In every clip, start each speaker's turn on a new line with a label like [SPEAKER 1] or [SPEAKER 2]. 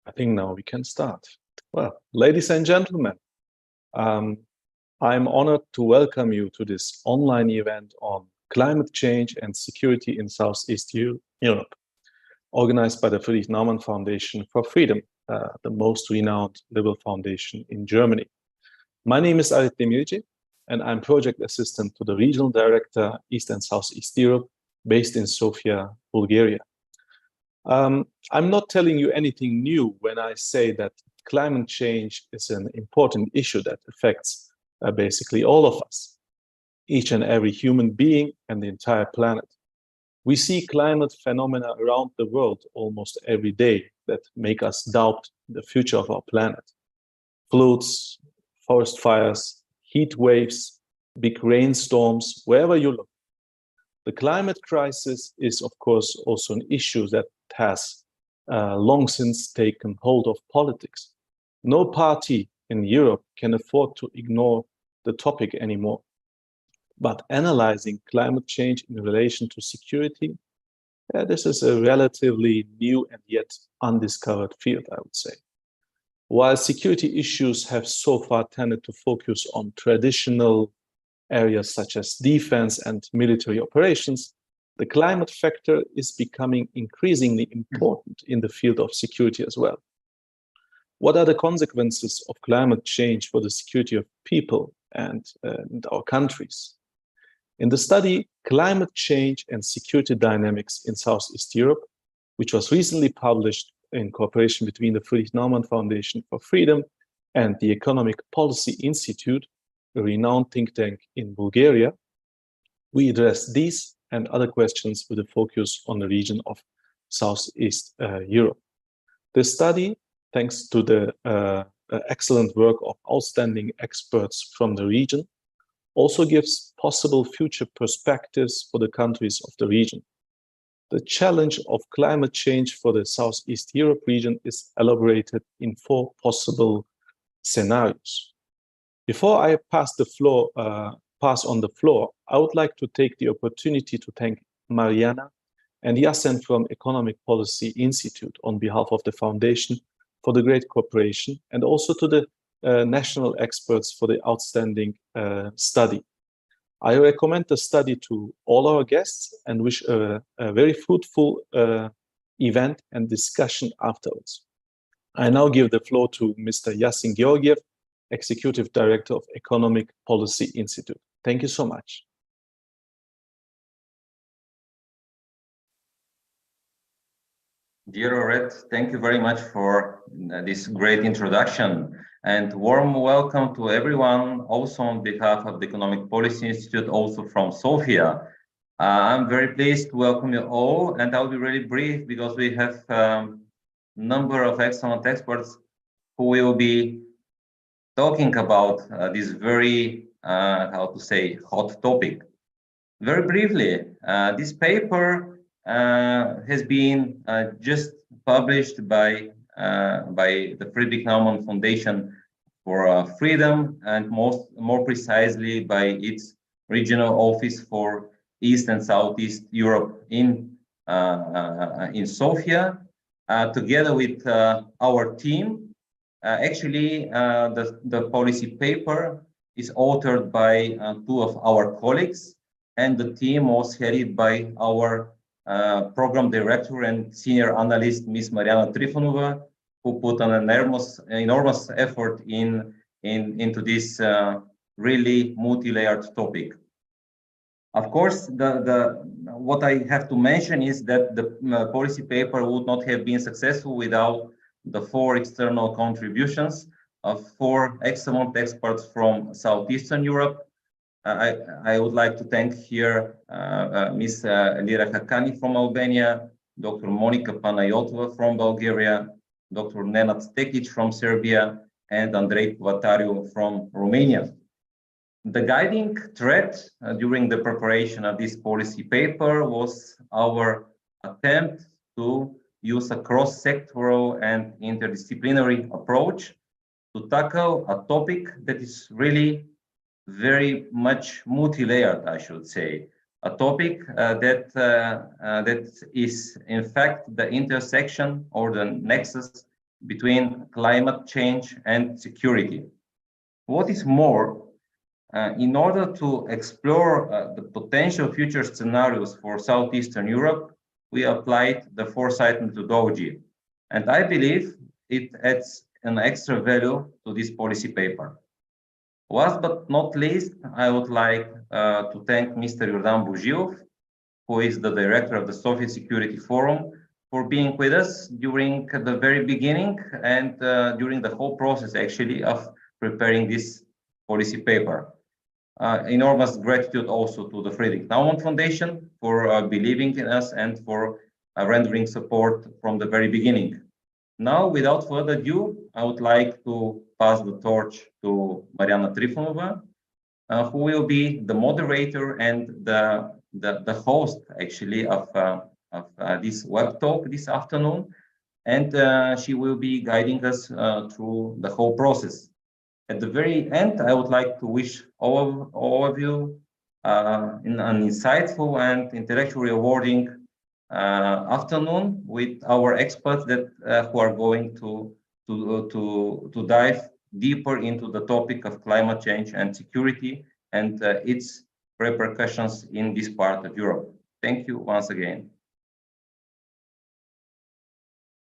[SPEAKER 1] I think now we can start. Well, ladies and gentlemen, I'm honored to welcome you to this online event on climate change and security in Southeast Europe, organized by the Friedrich-Naumann Foundation for Freedom, the most renowned liberal foundation in Germany. My name is Arit Demirci, and I'm project assistant to the regional director, East and Southeast Europe, based in Sofia, Bulgaria. I'm not telling you anything new when I say that climate change is an important issue that affects basically all of us, each and every human being and the entire planet. We see climate phenomena around the world almost every day that make us doubt the future of our planet. Floods, forest fires, heat waves, big rainstorms, wherever you look. The climate crisis is, of course, also an issue that has long since taken hold of politics. No party in Europe can afford to ignore the topic anymore. But analyzing climate change in relation to security, this is a relatively new and yet undiscovered field, I would say. While security issues have so far tended to focus on traditional areas such as defense and military operations, the climate factor is becoming increasingly important in the field of security as well. What are the consequences of climate change for the security of people and our countries? In the study, Climate Change and Security Dynamics in Southeast Europe, which was recently published in cooperation between the Friedrich-Naumann Foundation for Freedom and the Economic Policy Institute, a renowned think tank in Bulgaria, we address these and other questions with a focus on the region of Southeast Europe. This study, thanks to the excellent work of outstanding experts from the region, also gives possible future perspectives for the countries of the region. The challenge of climate change for the Southeast Europe region is elaborated in 4 possible scenarios. Before I pass on the floor, I would like to take the opportunity to thank Mariana and Yasen from Economic Policy Institute on behalf of the Foundation for the great cooperation, and also to the national experts for the outstanding study. I recommend the study to all our guests and wish a very fruitful event and discussion afterwards. I now give the floor to Mr. Yasin Georgiev, Executive Director of Economic Policy Institute. Thank you so much.
[SPEAKER 2] Dear Oret, thank you very much for this great introduction, and warm welcome to everyone, also on behalf of the Economic Policy Institute, also from Sofia. I'm very pleased to welcome you all, and I'll be really brief because we have a number of excellent experts who will be talking about this very, hot topic. Very briefly, this paper has been just published by the Friedrich-Naumann Foundation for Freedom, and more precisely by its regional office for East and Southeast Europe in Sofia, together with our team. Actually, the policy paper is authored by 2 of our colleagues, and the team was headed by our program director and senior analyst, Ms. Mariana Trifonova, who put an enormous effort into this really multi-layered topic. Of course, what I have to mention is that the policy paper would not have been successful without the 4 external contributions of 4 excellent experts from Southeastern Europe. I would like to thank here Ms. Lira Hakani from Albania, Dr. Monica Panayotova from Bulgaria, Dr. Nenad Stekic from Serbia, and Andrei Vatariu from Romania. The guiding thread during the preparation of this policy paper was our attempt to use a cross-sectoral and interdisciplinary approach to tackle a topic that is really very much multi-layered, I should say. A topic that is in fact the intersection or the nexus between climate change and security. What is more, in order to explore the potential future scenarios for Southeastern Europe, we applied the foresight methodology. And I believe it adds an extra value to this policy paper. Last but not least, I would like to thank Mr. Iordan Bujiov, who is the director of the Sofia Security Forum, for being with us during the very beginning and during the whole process, actually, of preparing this policy paper. Enormous gratitude also to the Friedrich-Naumann Foundation for believing in us and for rendering support from the very beginning. Now, without further ado, I would like to pass the torch to Mariana Trifonova, who will be the moderator and the host, actually, of this web talk this afternoon. And she will be guiding us through the whole process. At the very end, I would like to wish all of you an insightful and intellectually rewarding afternoon with our experts that who are going to dive deeper into the topic of climate change and security and its repercussions in this part of Europe. Thank you once again.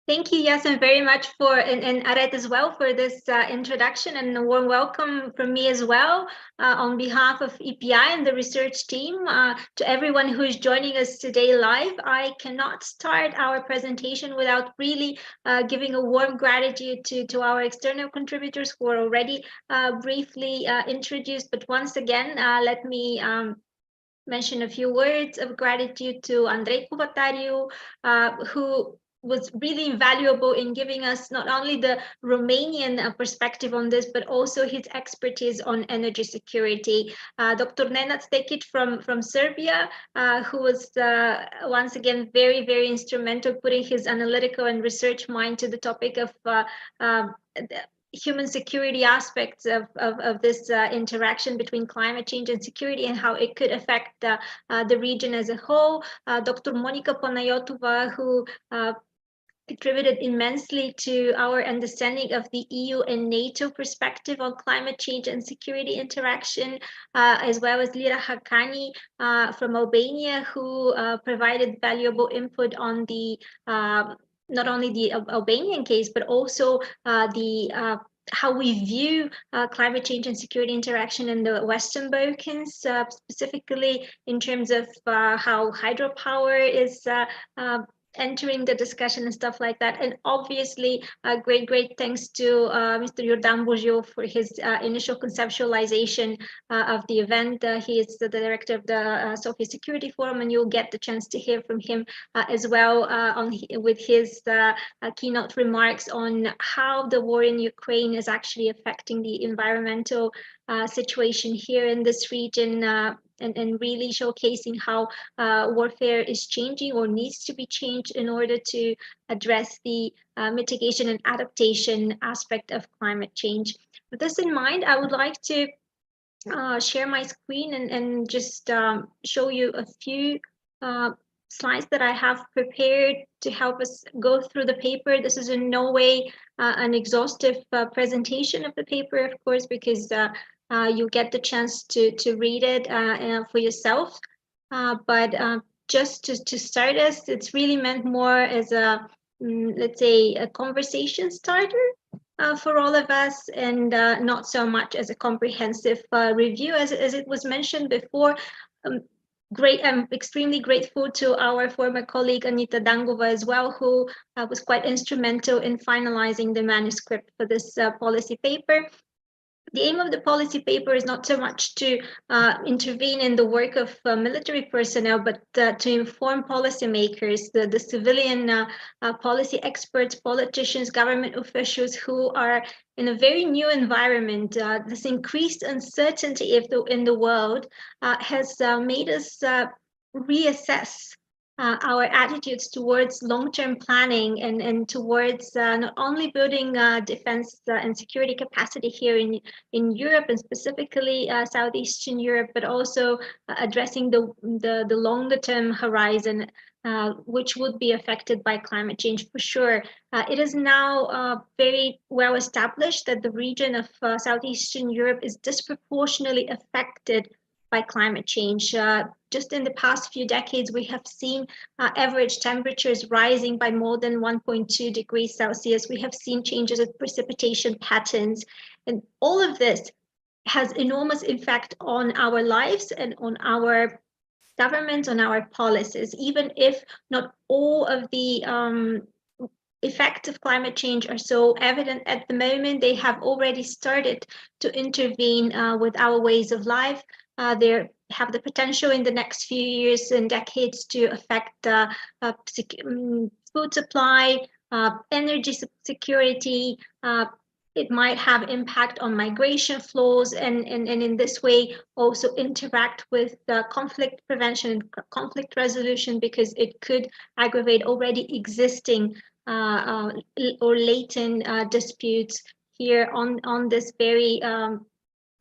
[SPEAKER 3] Thank you, Yasin, very much for, and Aret as well, for this introduction, and a warm welcome from me as well on behalf of EPI and the research team to everyone who is joining us today live. I cannot start our presentation without really giving a warm gratitude to our external contributors who are already briefly introduced. But once again, let me mention a few words of gratitude to Andrei Cuvatariu, who was really invaluable in giving us not only the Romanian perspective on this, but also his expertise on energy security. Dr. Nenad Stekic from Serbia, who was once again very, very instrumental, putting his analytical and research mind to the topic of human security aspects of this interaction between climate change and security and how it could affect the region as a whole. Dr. Monica Panayotova, who contributed immensely to our understanding of the EU and NATO perspective on climate change and security interaction, as well as Lira Hakani from Albania, who provided valuable input on the not only the Albanian case, but also how we view climate change and security interaction in the Western Balkans, specifically in terms of how hydropower is entering the discussion and stuff like that. And obviously, great thanks to Mr. Iordan Bujiov for his initial conceptualization of the event. He is the director of the Sofia Security Forum, and you'll get the chance to hear from him as well with his keynote remarks on how the war in Ukraine is actually affecting the environmental situation here in this region, and really showcasing how warfare is changing or needs to be changed in order to address the mitigation and adaptation aspect of climate change. With this in mind, I would like to share my screen and just show you a few slides that I have prepared to help us go through the paper. This is in no way an exhaustive presentation of the paper, of course, because you get the chance to read it for yourself. But just to start us, it's really meant more as a, let's say, a conversation starter for all of us, and not so much as a comprehensive review, as it was mentioned before. I'm extremely grateful to our former colleague Anita Dangova as well, who was quite instrumental in finalizing the manuscript for this policy paper. The aim of the policy paper is not so much to intervene in the work of military personnel, but to inform policymakers, the civilian policy experts, politicians, government officials who are in a very new environment. This increased uncertainty in the world has made us reassess our attitudes towards long-term planning and towards not only building defense and security capacity here in Europe, and specifically Southeastern Europe, but also addressing the longer-term horizon. which would be affected by climate change for sure. It is now very well established that the region of Southeastern Europe is disproportionately affected by climate change. Just in the past few decades, we have seen average temperatures rising by more than 1.2 degrees Celsius. We have seen changes in precipitation patterns, and all of this has enormous impact on our lives and on our governments, on our policies. Even if not all of the effects of climate change are so evident at the moment, they have already started to intervene with our ways of life. They have the potential in the next few years and decades to affect food supply, energy security. It might have impact on migration flows, and in this way also interact with conflict prevention and conflict resolution, because it could aggravate already existing or latent disputes here on this very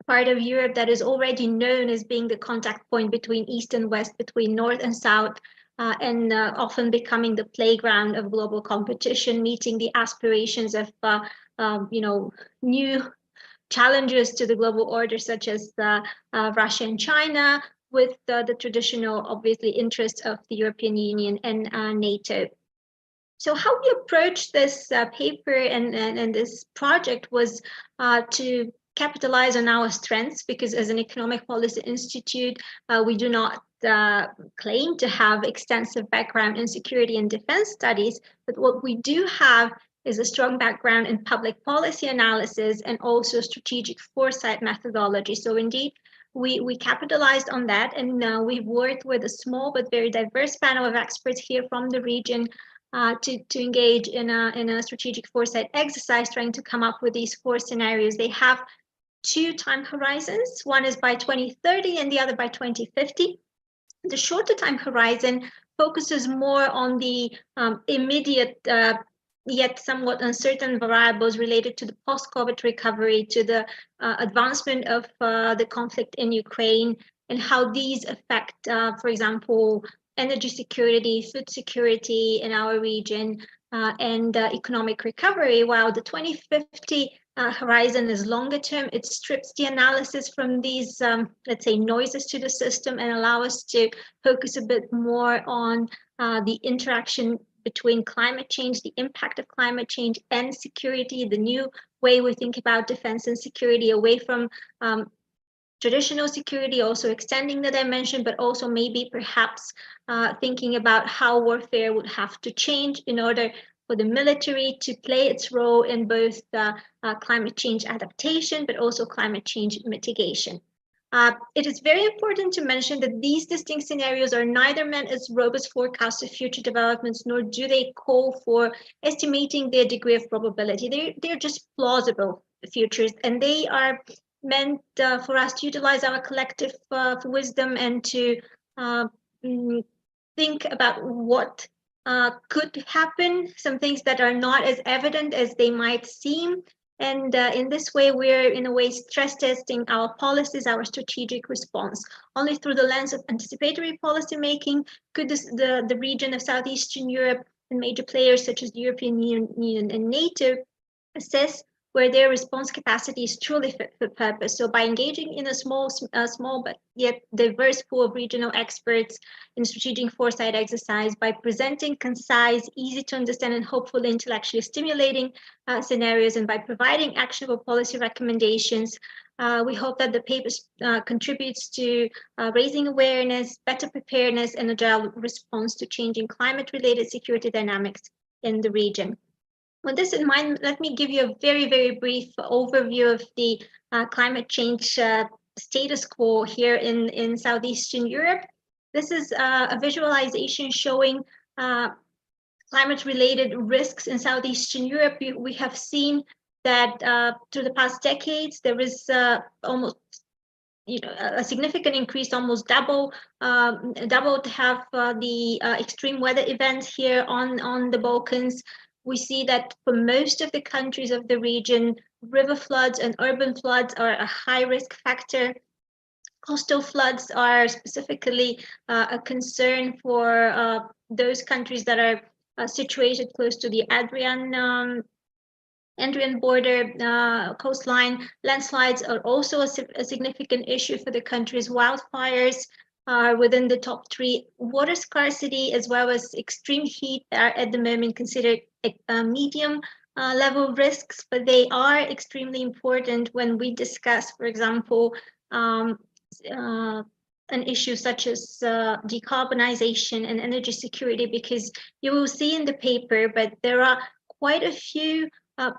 [SPEAKER 3] part of Europe that is already known as being the contact point between East and West, between North and South, and often becoming the playground of global competition, meeting the aspirations of new challenges to the global order, such as Russia and China, with the traditional, obviously, interests of the European Union and NATO. So how we approached this paper and this project was to capitalize on our strengths, because as an economic policy institute, we do not claim to have extensive background in security and defense studies, but what we do have is a strong background in public policy analysis and also strategic foresight methodology. So indeed, we capitalized on that, and we've worked with a small but very diverse panel of experts here from the region to engage in a strategic foresight exercise, trying to come up with these 4 scenarios. They have 2 time horizons. One is by 2030 and the other by 2050. The shorter time horizon focuses more on the immediate yet somewhat uncertain variables related to the post-COVID recovery, to the advancement of the conflict in Ukraine, and how these affect, for example, energy security, food security in our region, and economic recovery. While the 2050 horizon is longer term, it strips the analysis from these, let's say, noises to the system, and allow us to focus a bit more on the interaction between climate change, the impact of climate change and security, the new way we think about defense and security, away from traditional security, also extending the dimension, but also maybe perhaps thinking about how warfare would have to change in order for the military to play its role in both climate change adaptation, but also climate change mitigation. It is very important to mention that these distinct scenarios are neither meant as robust forecasts of future developments, nor do they call for estimating their degree of probability. They're just plausible futures, and they are meant for us to utilize our collective wisdom and to think about what could happen, some things that are not as evident as they might seem. And in this way, we're in a way stress testing our policies, our strategic response. Only through the lens of anticipatory policymaking could the region of Southeastern Europe and major players such as the European Union and NATO assess where their response capacity is truly fit for purpose. So by engaging in a small but yet diverse pool of regional experts in strategic foresight exercise, by presenting concise, easy to understand and hopefully intellectually stimulating scenarios, and by providing actionable policy recommendations, we hope that the paper contributes to raising awareness, better preparedness, and agile response to changing climate-related security dynamics in the region. With this in mind, let me give you a very, very brief overview of the climate change status quo here in Southeastern Europe. This is a visualization showing climate-related risks in Southeastern Europe. We have seen that through the past decades, there is almost a significant increase, almost double to have the extreme weather events here on the Balkans. We see that for most of the countries of the region, river floods and urban floods are a high risk factor. Coastal floods are specifically a concern for those countries that are situated close to the Adrian border coastline. Landslides are also a significant issue for the countries. Wildfires are within the top 3. Water scarcity as well as extreme heat are at the moment considered medium level risks, but they are extremely important when we discuss, for example, an issue such as decarbonization and energy security, because you will see in the paper, but there are quite a few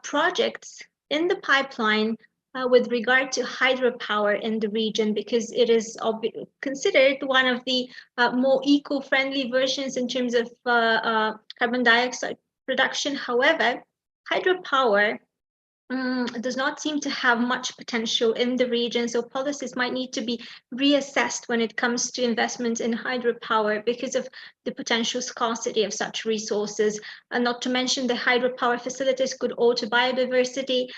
[SPEAKER 3] projects in the pipeline with regard to hydropower in the region, because it is considered one of the more eco-friendly versions in terms of carbon dioxide production. However, hydropower does not seem to have much potential in the region, so policies might need to be reassessed when it comes to investment in hydropower because of the potential scarcity of such resources. And not to mention the hydropower facilities could alter biodiversity,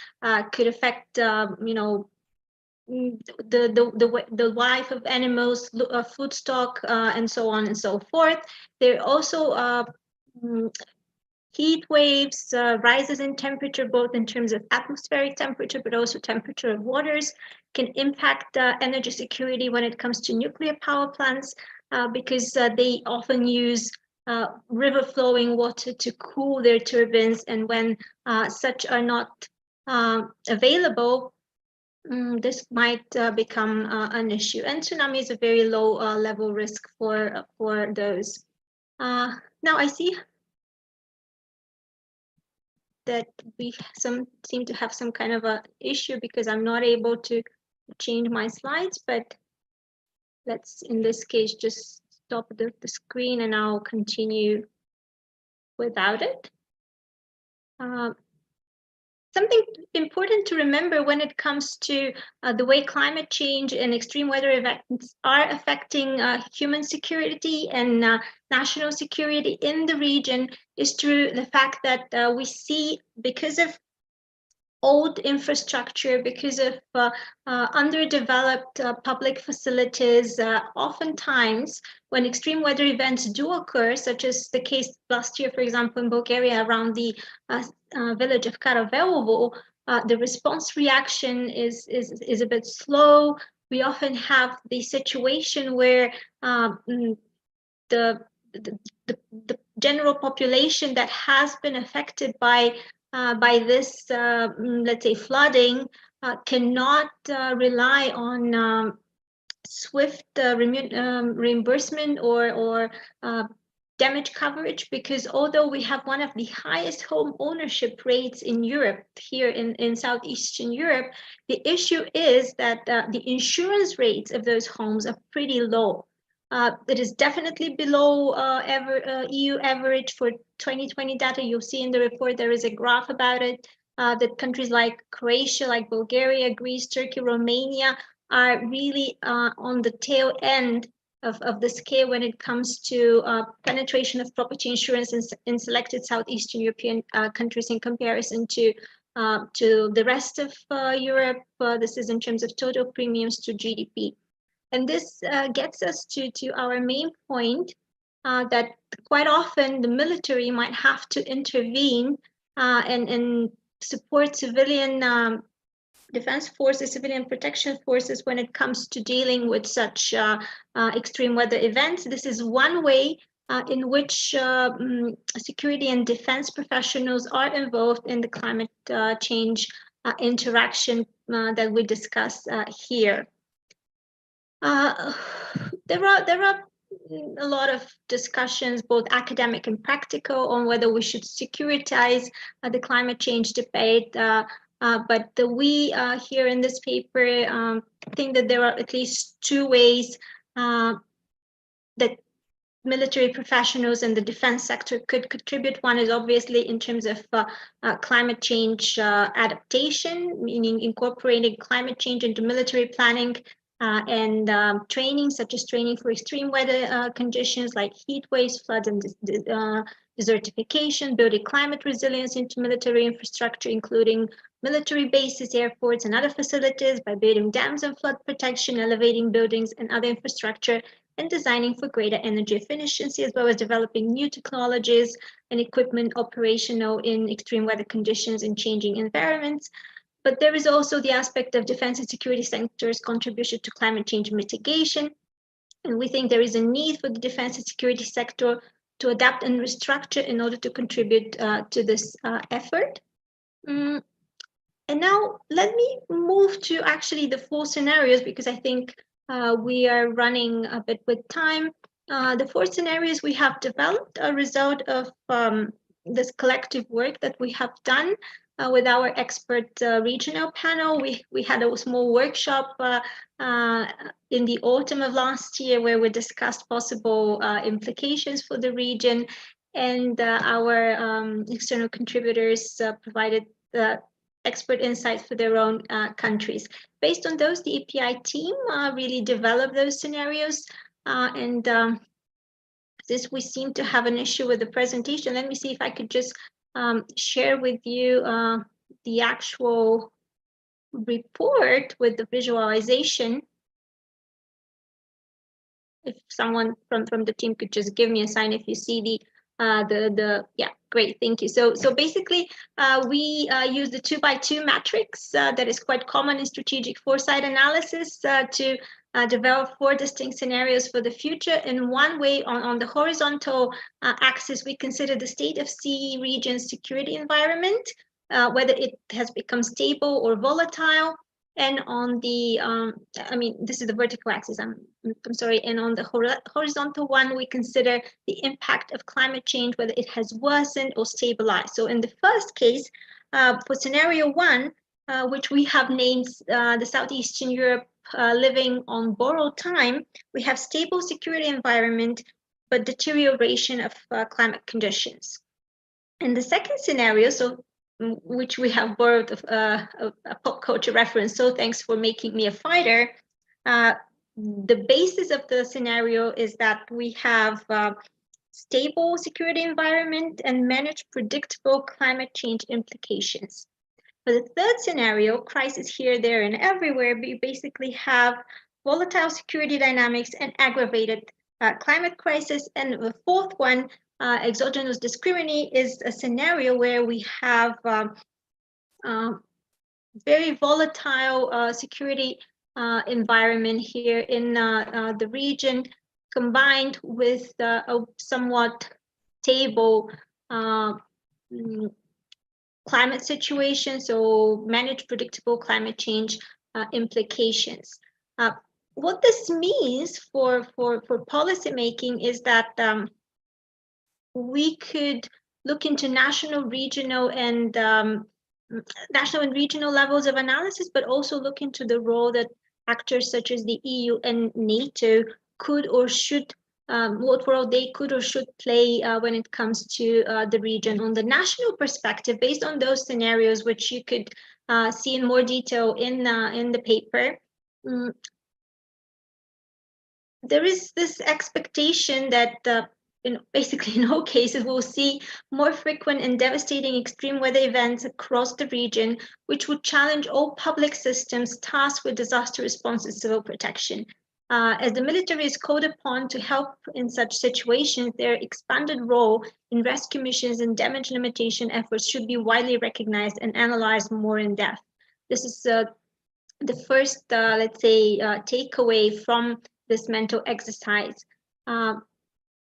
[SPEAKER 3] could affect, the life of animals, food stock, and so on and so forth. There are also heat waves, rises in temperature, both in terms of atmospheric temperature, but also temperature of waters, can impact energy security when it comes to nuclear power plants, because they often use river flowing water to cool their turbines. And when such are not available, this might become an issue. And tsunami is a very low level risk for those. Now I see that we seem to have some kind of a issue because I'm not able to change my slides, but let's in this case just stop the screen and I'll continue without it. Something important to remember when it comes to the way climate change and extreme weather events are affecting human security and national security in the region is through the fact that we see, because of old infrastructure, because of underdeveloped public facilities, oftentimes when extreme weather events do occur, such as the case last year, for example, in Bulgaria around the village of Karavelovo, the response reaction is a bit slow. We often have the situation where the general population that has been affected by this, let's say, flooding, cannot rely on swift reimbursement or damage coverage, because although we have one of the highest home ownership rates in Europe, here in Southeastern Europe, the issue is that the insurance rates of those homes are pretty low. It is definitely below EU average. For 2020 data, you'll see in the report there is a graph about it, that countries like Croatia, like Bulgaria, Greece, Turkey, Romania are really on the tail end of the scale when it comes to penetration of property insurance in selected Southeastern European countries in comparison to the rest of Europe. This is in terms of total premiums to GDP. And this gets us to our main point, that quite often the military might have to intervene and support civilian defense forces, civilian protection forces when it comes to dealing with such extreme weather events. This is one way in which security and defense professionals are involved in the climate change interaction that we discuss here. There are a lot of discussions, both academic and practical, on whether we should securitize the climate change debate. But we here in this paper think that there are at least two ways that military professionals and the defense sector could contribute. One is obviously in terms of climate change adaptation, meaning incorporating climate change into military planning and training, such as training for extreme weather conditions like heat waves, floods, and desertification, building climate resilience into military infrastructure, including military bases, airports, and other facilities, by building dams and flood protection, elevating buildings and other infrastructure, and designing for greater energy efficiency, as well as developing new technologies and equipment operational in extreme weather conditions and changing environments. But there is also the aspect of defense and security sector's contribution to climate change mitigation. And we think there is a need for the defense and security sector to adapt and restructure in order to contribute to this effort. And now let me move to actually the 4 scenarios, because I think we are running a bit with time. The 4 scenarios we have developed are a result of this collective work that we have done with our expert regional panel. We had a small workshop in the autumn of last year where we discussed possible implications for the region, and our external contributors provided expert insights for their own countries. Based on those, the EPI team really developed those scenarios, and since we seem to have an issue with the presentation, let me see if I could just share with you the actual report with the visualization. If someone from the team could just give me a sign if you see the yeah, great, thank you. So basically we use the 2x2 matrix that is quite common in strategic foresight analysis to develop 4 distinct scenarios for the future. In one way, on the horizontal axis, we consider the state of sea region's security environment, whether it has become stable or volatile. And on the, I mean, this is the vertical axis, I'm sorry. And on the horizontal one, we consider the impact of climate change, whether it has worsened or stabilized. So in the first case, for scenario 1, which we have named the Southeastern Europe living on borrowed time, we have stable security environment, but deterioration of climate conditions. In the second scenario, so which we have borrowed a pop culture reference, so thanks for making me a fighter. The basis of the scenario is that we have stable security environment and manage predictable climate change implications. For the third scenario, crisis here, there, and everywhere, we basically have volatile security dynamics and aggravated climate crisis. And the fourth one, exogenous discriminate, is a scenario where we have very volatile security environment here in the region, combined with a somewhat stable climate situation, so manage predictable climate change implications. What this means for policy making is that we could look into national, regional, and regional levels of analysis, but also look into the role that actors such as the EU and NATO could or should, what role they could or should play when it comes to the region. On the national perspective, based on those scenarios, which you could see in more detail in the paper, there is this expectation that basically in all cases, we'll see more frequent and devastating extreme weather events across the region, which would challenge all public systems tasked with disaster response and civil protection. As the military is called upon to help in such situations, their expanded role in rescue missions and damage limitation efforts should be widely recognized and analyzed more in depth. This is the first, let's say, takeaway from this mental exercise.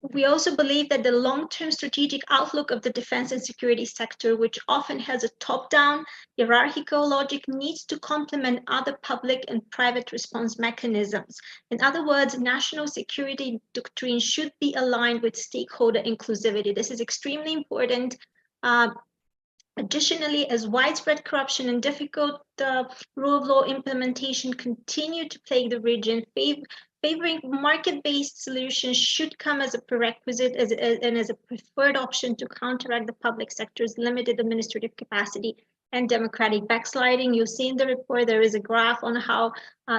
[SPEAKER 3] We also believe that the long-term strategic outlook of the defense and security sector, which often has a top-down hierarchical logic, needs to complement other public and private response mechanisms. In other words, national security doctrine should be aligned with stakeholder inclusivity. This is extremely important. Additionally, as widespread corruption and difficult rule of law implementation continue to plague the region, favoring market-based solutions should come as a prerequisite and as a preferred option to counteract the public sector's limited administrative capacity and democratic backsliding. You'll see in the report there is a graph on how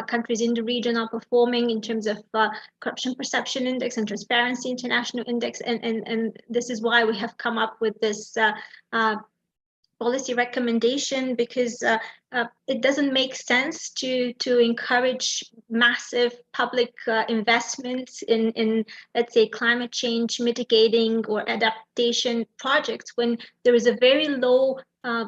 [SPEAKER 3] countries in the region are performing in terms of corruption perception index and transparency international index, and this is why we have come up with this policy recommendation, because it doesn't make sense to encourage massive public investments in, let's say, climate change mitigating or adaptation projects when there is a very low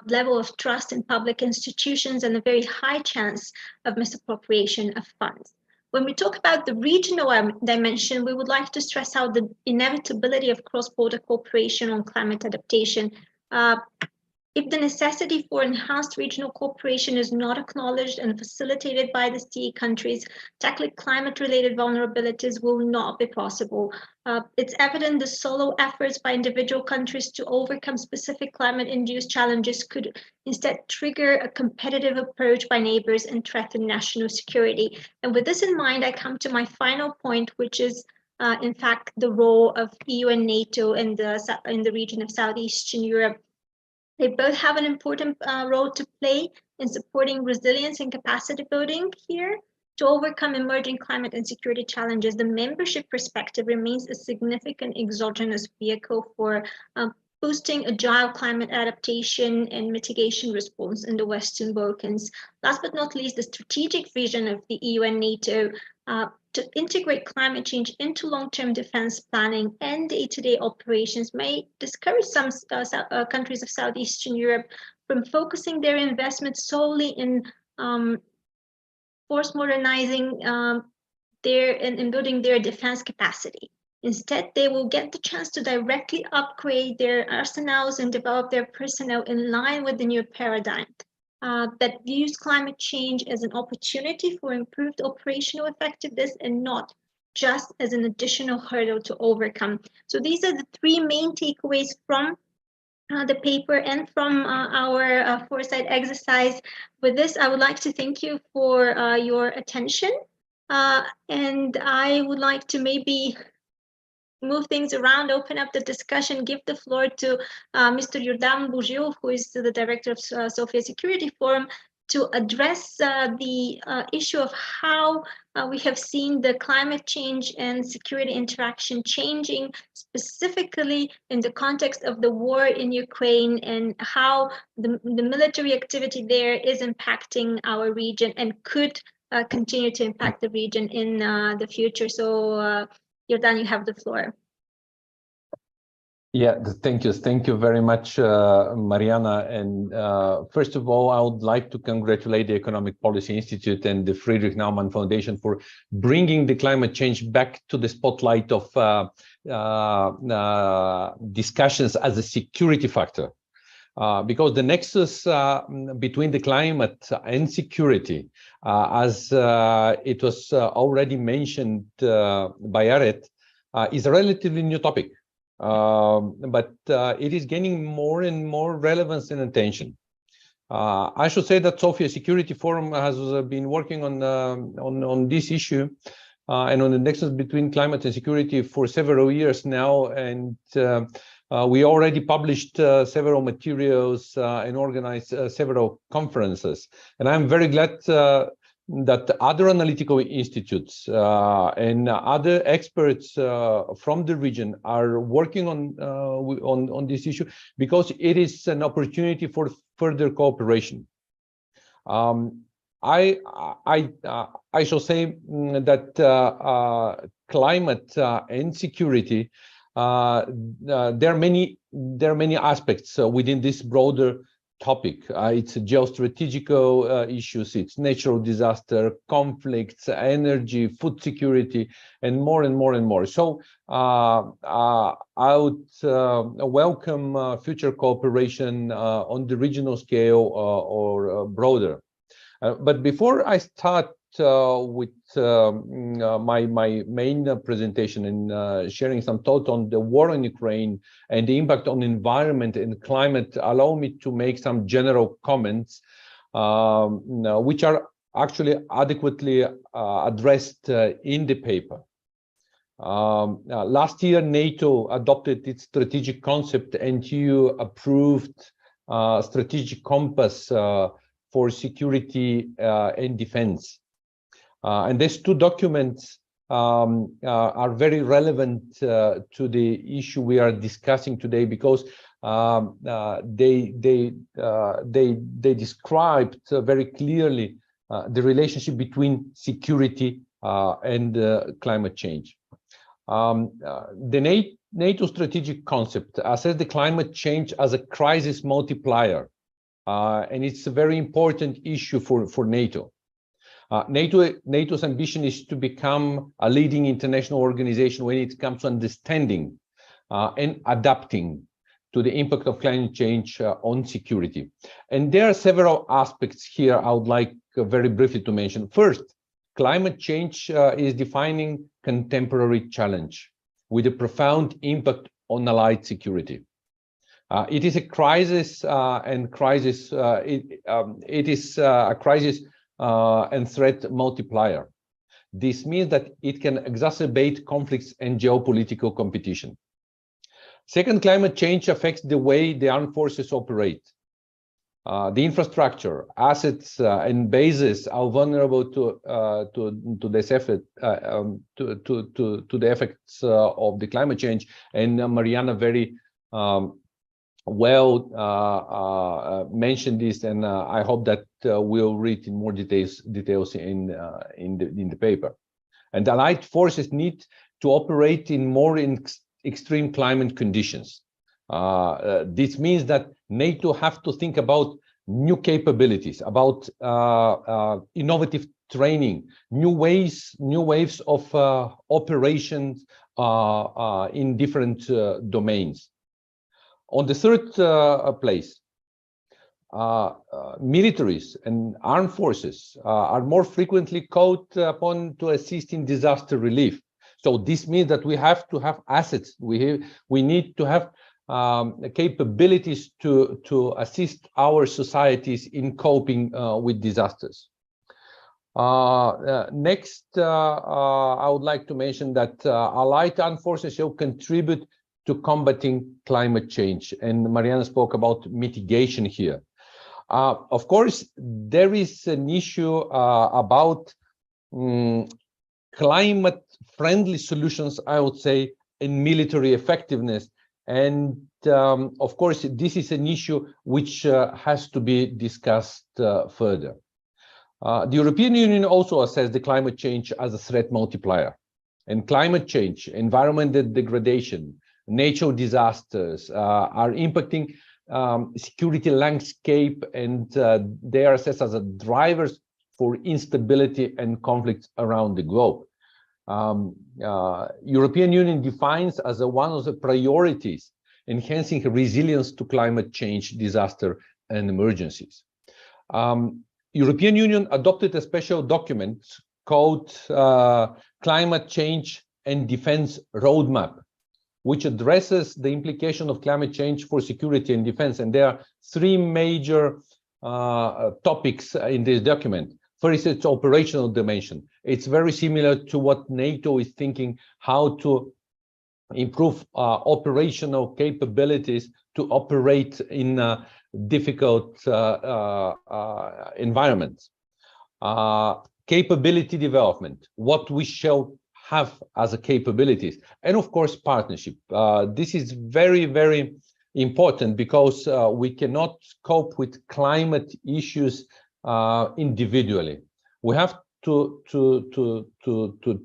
[SPEAKER 3] level of trust in public institutions and a very high chance of misappropriation of funds. When we talk about the regional dimension, we would like to stress out the inevitability of cross-border cooperation on climate adaptation. If the necessity for enhanced regional cooperation is not acknowledged and facilitated by the CE countries, tackling climate-related vulnerabilities will not be possible. It's evident the solo efforts by individual countries to overcome specific climate-induced challenges could instead trigger a competitive approach by neighbors and threaten national security. And with this in mind, I come to my final point, which is in fact the role of EU and NATO in the region of Southeastern Europe. They both have an important role to play in supporting resilience and capacity building here. To overcome emerging climate and security challenges, the membership perspective remains a significant exogenous vehicle for boosting agile climate adaptation and mitigation response in the Western Balkans. Last but not least, the strategic vision of the EU and NATO to integrate climate change into long-term defense planning and day-to-day operations may discourage some countries of Southeastern Europe from focusing their investments solely in force modernizing in building their defense capacity. Instead, they will get the chance to directly upgrade their arsenals and develop their personnel in line with the new paradigm that views climate change as an opportunity for improved operational effectiveness and not just as an additional hurdle to overcome. So these are the three main takeaways from the paper and from our foresight exercise. With this, I would like to thank you for your attention. And I would like to maybe move things around, open up the discussion, give the floor to Mr. Iordan Bugiu, who is the director of Sofia Security Forum, to address the issue of how we have seen the climate change and security interaction changing, specifically in the context of the war in Ukraine, and how the military activity there is impacting our region and could continue to impact the region in the future. So Iordan, you have the floor.
[SPEAKER 4] Yeah, thank you. Thank you very much, Mariana. And first of all, I would like to congratulate the Economic Policy Institute and the Friedrich-Naumann Foundation for bringing the climate change back to the spotlight of discussions as a security factor. Because the nexus between the climate and security, as it was already mentioned by Aret, is a relatively new topic. But it is gaining more and more relevance and attention. I should say that Sofia Security Forum has been working on this issue and on the nexus between climate and security for several years now, and we already published several materials and organized several conferences. And I'm very glad that other analytical institutes and other experts from the region are working on this issue, because it is an opportunity for further cooperation. I shall say that climate and security, there are many aspects within this broader topic. It's geostrategical issues, it's natural disaster, conflicts, energy, food security, and more and more and more. So I would welcome future cooperation on the regional scale or broader. But before I start with my main presentation and sharing some thoughts on the war in Ukraine and the impact on environment and climate, allow me to make some general comments, which are actually adequately addressed in the paper. Last year, NATO adopted its strategic concept, and EU approved strategic compass for security and defense. And these two documents are very relevant to the issue we are discussing today, because they described very clearly the relationship between security and climate change. The NATO strategic concept assesses the climate change as a crisis multiplier, and it's a very important issue for NATO. NATO's ambition is to become a leading international organization when it comes to understanding and adapting to the impact of climate change on security. And there are several aspects here I would like very briefly to mention. First, climate change is defining contemporary challenge with a profound impact on allied security. It is a crisis and threat multiplier. This means that it can exacerbate conflicts and geopolitical competition. Second, climate change affects the way the armed forces operate. The infrastructure, assets, and bases are vulnerable to this effect, to the effects of the climate change. And Mariana very well mentioned this, and I hope that we'll read in more details in the paper. And the allied forces need to operate in more extreme climate conditions. This means that NATO have to think about new capabilities, about innovative training, new waves of operations in different domains. On the third place, militaries and armed forces are more frequently called upon to assist in disaster relief. So this means that we have to have assets. We need to have capabilities to assist our societies in coping with disasters. Next, I would like to mention that allied armed forces shall contribute to combating climate change, and Mariana spoke about mitigation here. Of course, there is an issue about climate-friendly solutions, I would say, in military effectiveness. And of course, this is an issue which has to be discussed further. The European Union also assessed the climate change as a threat multiplier. And climate change, environmental degradation, natural disasters are impacting security landscape, and they are assessed as drivers for instability and conflicts around the globe. European Union defines as one of the priorities enhancing resilience to climate change, disaster, and emergencies. European Union adopted a special document called Climate Change and Defense Roadmap, which addresses the implication of climate change for security and defense. And there are three major topics in this document. First, it's operational dimension. It's very similar to what NATO is thinking, how to improve operational capabilities to operate in difficult environments. Capability development, what we shall have as a capabilities, and of course, partnership. This is very, very important because we cannot cope with climate issues individually. We have to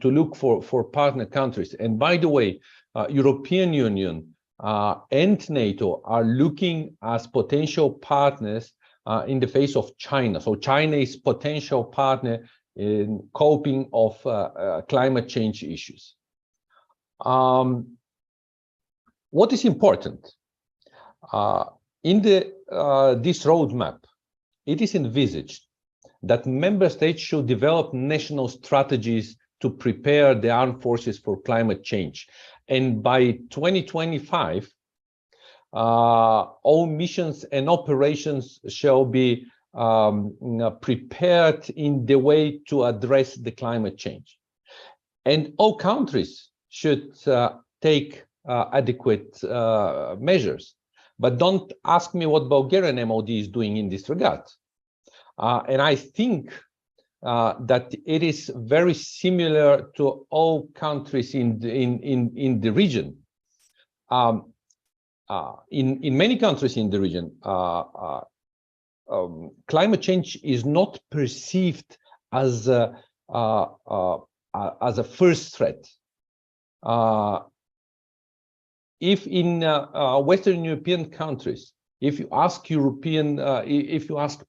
[SPEAKER 4] look for partner countries. And by the way, European Union and NATO are looking as potential partners in the face of China. So China is potential partner in coping of climate change issues. What is important? In this roadmap, it is envisaged that member states should develop national strategies to prepare the armed forces for climate change. And by 2025, all missions and operations shall be prepared in the way to address the climate change. And all countries should take adequate measures. But don't ask me what Bulgarian MOD is doing in this regard. And I think that it is very similar to all countries in the region. in many countries in the region, climate change is not perceived as a first threat. If in Western European countries, if you ask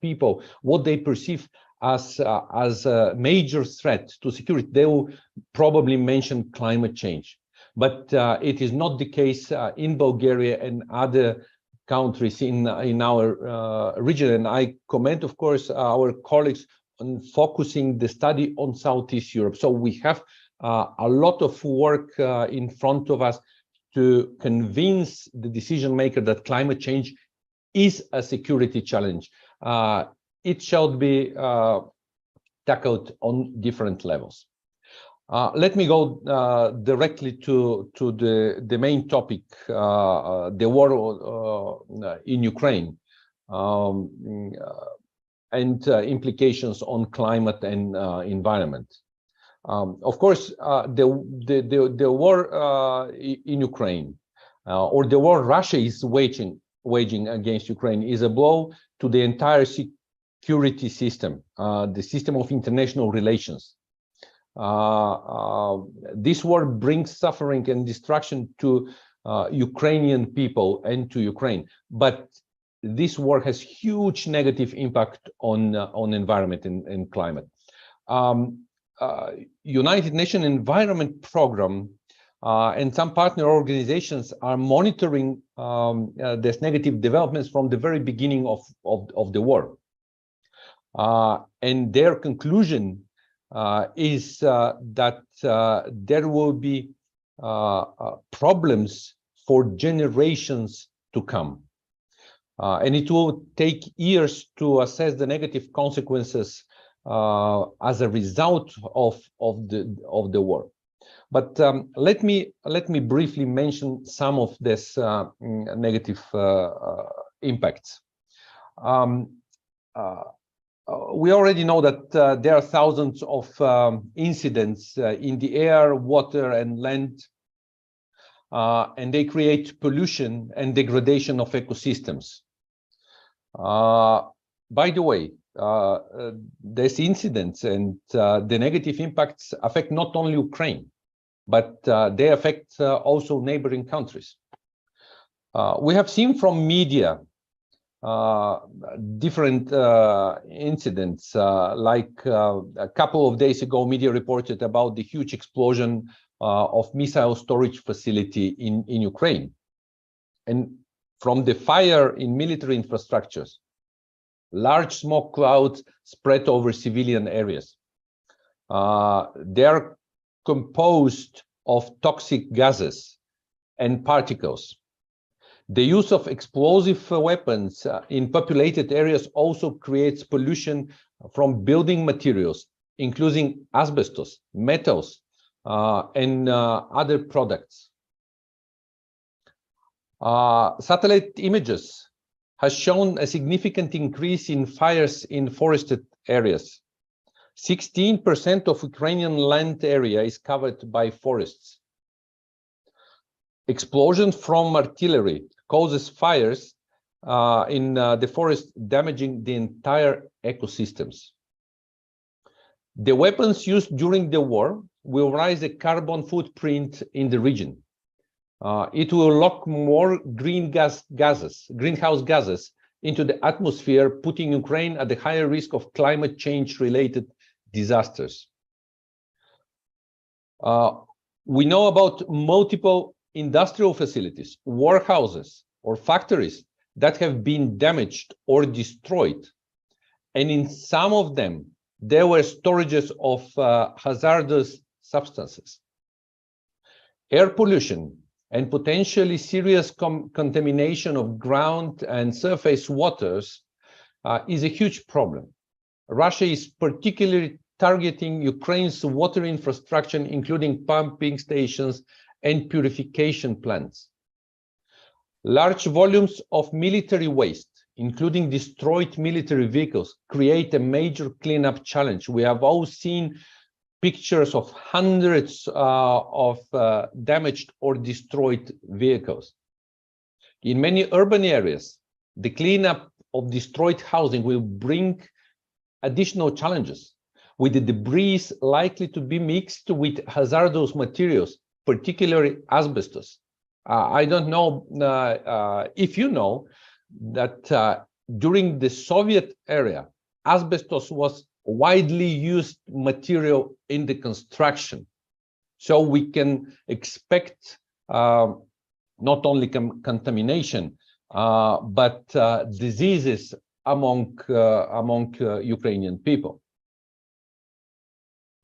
[SPEAKER 4] people what they perceive as a major threat to security, they will probably mention climate change. But it is not the case in Bulgaria and other countries in our region. And I commend, of course, our colleagues on focusing the study on Southeast Europe. So we have a lot of work in front of us to convince the decision maker that climate change is a security challenge. It shall be tackled on different levels. Let me go directly to the main topic, the war in Ukraine, and implications on climate and environment. Of course, the war in Ukraine, or the war Russia is waging against Ukraine, is a blow to the entire security system, the system of international relations. This war brings suffering and destruction to Ukrainian people and to Ukraine, but this war has huge negative impact on environment and climate. United Nations Environment Program and some partner organizations are monitoring these negative developments from the very beginning of the war. And their conclusion is that there will be problems for generations to come. And it will take years to assess the negative consequences as a result of the war. But let me briefly mention some of these negative impacts. We already know that there are thousands of incidents in the air, water, and land, and they create pollution and degradation of ecosystems. By the way, these incidents and the negative impacts affect not only Ukraine, but they affect also neighboring countries. We have seen from media different incidents, like a couple of days ago, media reported about the huge explosion of missile storage facility in Ukraine. And from the fire in military infrastructures, large smoke clouds spread over civilian areas. They are composed of toxic gases and particles. The use of explosive weapons in populated areas also creates pollution from building materials, including asbestos, metals, and other products. Satellite images has shown a significant increase in fires in forested areas. 16% of Ukrainian land area is covered by forests. Explosions from artillery causes fires in the forest, damaging the entire ecosystems. The weapons used during the war will raise the carbon footprint in the region. It will lock more greenhouse gases into the atmosphere, putting Ukraine at the higher risk of climate change-related disasters. We know about multiple industrial facilities, warehouses, or factories that have been damaged or destroyed. And in some of them, there were storages of hazardous substances. Air pollution and potentially serious contamination of ground and surface waters is a huge problem. Russia is particularly targeting Ukraine's water infrastructure, including pumping stations and purification plants. Large volumes of military waste, including destroyed military vehicles, create a major cleanup challenge. We have all seen pictures of hundreds of damaged or destroyed vehicles. In many urban areas, the cleanup of destroyed housing will bring additional challenges, with the debris likely to be mixed with hazardous materials, particularly asbestos. I don't know if you know that during the Soviet era, asbestos was widely used material in the construction. So we can expect not only contamination, but diseases among Ukrainian people.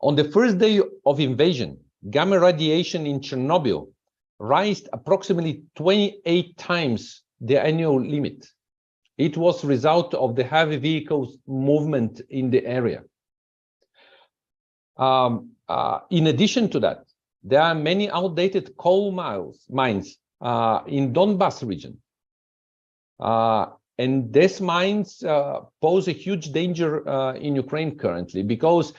[SPEAKER 4] On the first day of invasion, gamma radiation in Chernobyl raised approximately 28 times the annual limit. It was a result of the heavy vehicles movement in the area. In addition to that, there are many outdated coal mines in Donbas region. And these mines pose a huge danger in Ukraine currently, because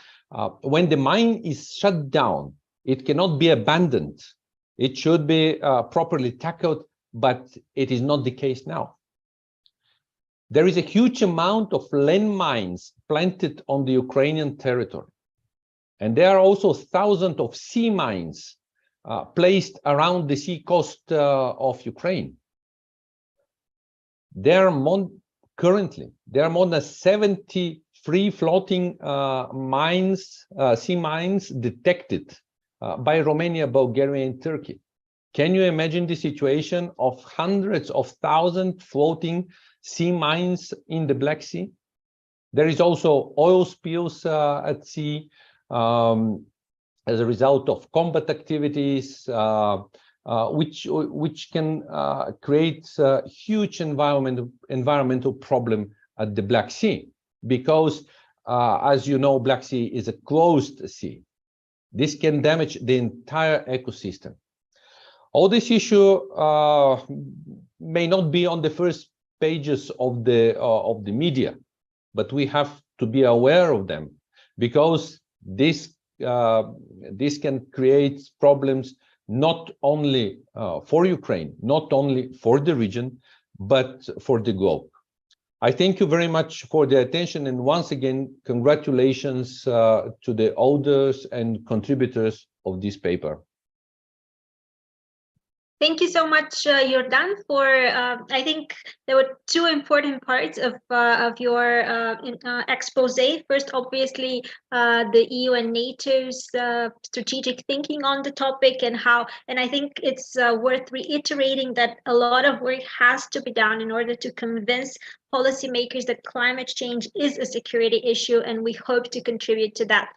[SPEAKER 4] when the mine is shut down, it cannot be abandoned. It should be properly tackled, but it is not the case now. There is a huge amount of landmines planted on the Ukrainian territory. And there are also thousands of sea mines placed around the sea coast of Ukraine. Currently, there are more than 70 free-floating sea mines detected by Romania, Bulgaria, and Turkey. Can you imagine the situation of hundreds of thousands floating sea mines in the Black Sea? There is also oil spills at sea as a result of combat activities, which can create a huge environmental problem at the Black Sea, because as you know, Black Sea is a closed sea. This can damage the entire ecosystem. All this issue may not be on the first pages of the media, but we have to be aware of them, because this can create problems not only for Ukraine, not only for the region, but for the globe. I thank you very much for the attention, and once again, congratulations to the authors and contributors of this paper.
[SPEAKER 3] Thank you so much, Jordan, for I think there were two important parts of your expose. First, obviously, the EU and NATO's strategic thinking on the topic, and I think it's worth reiterating that a lot of work has to be done in order to convince policymakers that climate change is a security issue, and we hope to contribute to that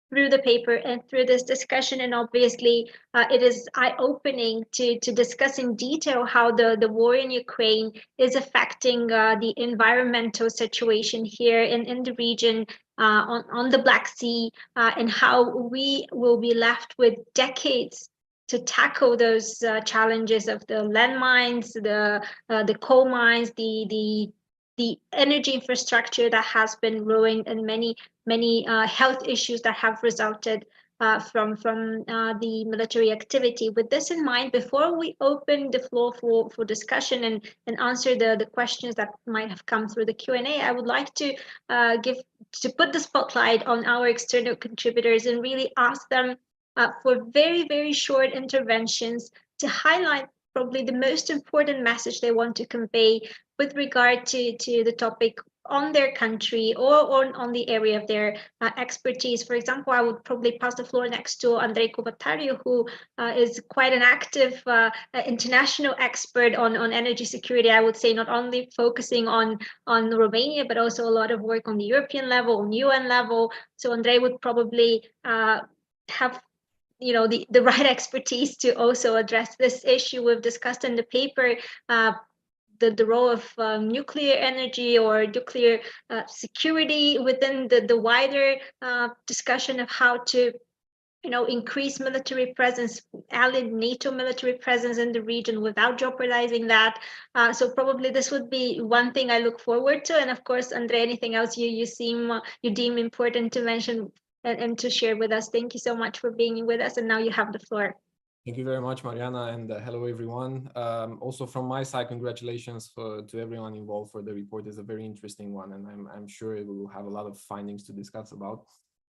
[SPEAKER 3] through the paper and through this discussion. And obviously, it is eye-opening to discuss in detail how the war in Ukraine is affecting the environmental situation here in the region, on the Black Sea, and how we will be left with decades to tackle those challenges of the landmines, the coal mines, the energy infrastructure that has been ruined, and many health issues that have resulted from the military activity. With this in mind, before we open the floor for discussion and answer the questions that might have come through the Q&A, I would like to put the spotlight on our external contributors and really ask them for very, very short interventions to highlight probably the most important message they want to convey with regard to the topic on their country or on the area of their expertise. For example, I would probably pass the floor next to Andrei Kovatariu, who is quite an active international expert on energy security. I would say not only focusing on Romania, but also a lot of work on the European level, on UN level. So Andrei would probably have the right expertise to also address this issue. We've discussed in the paper the role of nuclear energy or nuclear security within the wider discussion of how to increase military presence, allied NATO military presence in the region without jeopardizing that. So probably this would be one thing I look forward to. And of course, Andrei, anything else you deem important to mention and to share with us? Thank you so much for being with us. And now you have the floor.
[SPEAKER 5] Thank you very much, Mariana, and hello, everyone. Also from my side, congratulations to everyone involved for the report. It's a very interesting one, and I'm sure we will have a lot of findings to discuss about.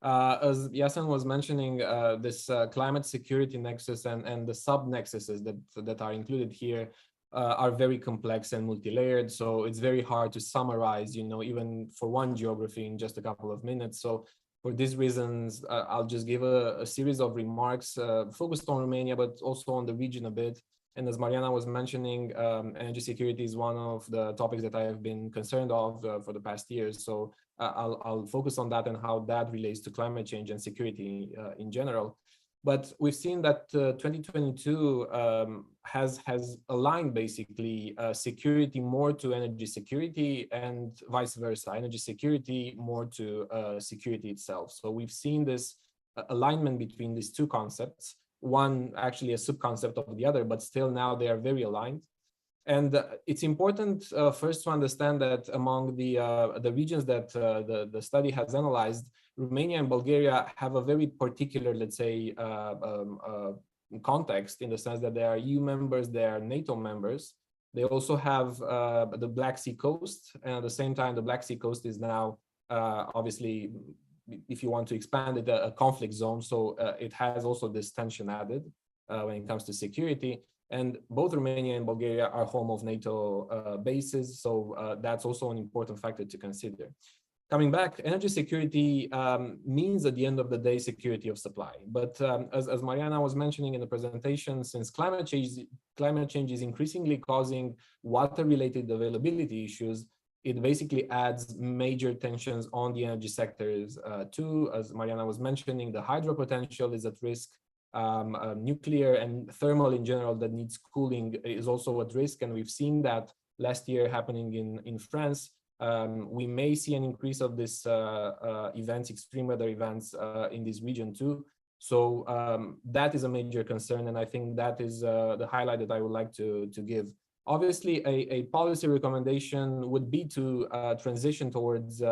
[SPEAKER 5] As Yasin was mentioning, this climate security nexus and the sub-nexuses that are included here are very complex and multi-layered. So it's very hard to summarize, even for one geography in just a couple of minutes. So for these reasons, I'll just give a series of remarks focused on Romania, but also on the region a bit. And as Mariana was mentioning, energy security is one of the topics that I have been concerned of for the past years. So I'll focus on that and how that relates to climate change and security in general. But we've seen that 2022 has aligned basically security more to energy security and vice versa, energy security more to security itself. So we've seen this alignment between these two concepts, one actually a sub-concept of the other, but still now they are very aligned. And it's important first to understand that among the regions that the study has analyzed, Romania and Bulgaria have a very particular, let's say, context in the sense that they are EU members, they are NATO members. They also have the Black Sea coast, and at the same time, the Black Sea coast is now obviously, if you want to expand it, a conflict zone. So it has also this tension added when it comes to security. And both Romania and Bulgaria are home of NATO bases, so that's also an important factor to consider. Coming back, energy security means at the end of the day security of supply. But as Mariana was mentioning in the presentation, since climate change is increasingly causing water-related availability issues, it basically adds major tensions on the energy sectors too. As Mariana was mentioning, the hydro potential is at risk. Nuclear and thermal in general that needs cooling is also at risk, and we've seen that last year happening in France. We may see an increase of this events, extreme weather events in this region too. So that is a major concern, and I think that is the highlight that I would like to give. Obviously, a policy recommendation would be to transition towards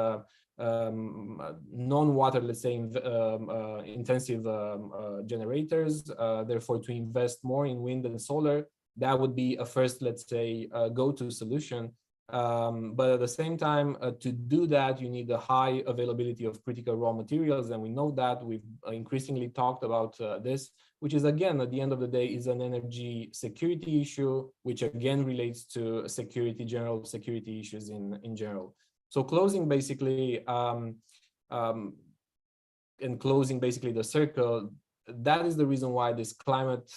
[SPEAKER 5] non-water, let's say, intensive generators, therefore to invest more in wind and solar. That would be a first, let's say, go-to solution. But at the same time, to do that, you need a high availability of critical raw materials. And we know that we've increasingly talked about this, which is, again, at the end of the day, is an energy security issue, which again relates to general security issues in general. So closing basically, and closing basically the circle, that is the reason why this climate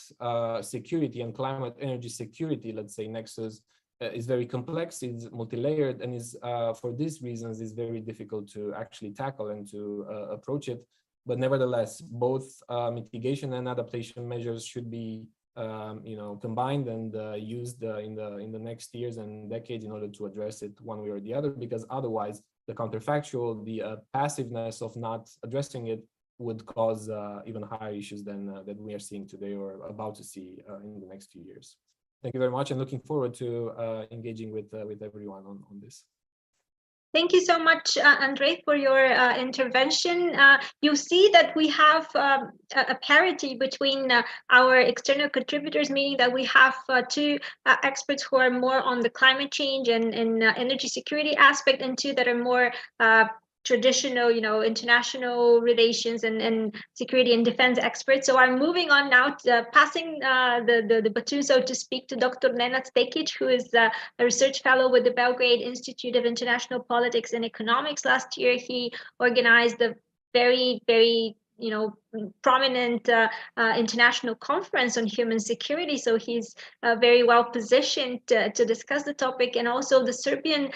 [SPEAKER 5] security and climate energy security, let's say, nexus is very complex, is multi-layered, and is for these reasons is very difficult to actually tackle and to approach it. But nevertheless, both mitigation and adaptation measures should be combined and used in the next years and decades in order to address it one way or the other, because otherwise the counterfactual, the passiveness of not addressing it would cause even higher issues than that we are seeing today or about to see in the next few years. Thank you very much, and looking forward to engaging with everyone on this.
[SPEAKER 3] Thank you so much, Andrei, for your intervention. You see that we have a parity between our external contributors, meaning that we have two experts who are more on the climate change and energy security aspect, and two that are more traditional, international relations and security and defense experts. So I'm moving on now, to, passing the baton, so to speak, to Dr. Nenad Stekic, who is a research fellow with the Belgrade Institute of International Politics and Economics. Last year, he organized a very, very prominent international conference on human security. So he's very well positioned to discuss the topic. And also the Serbian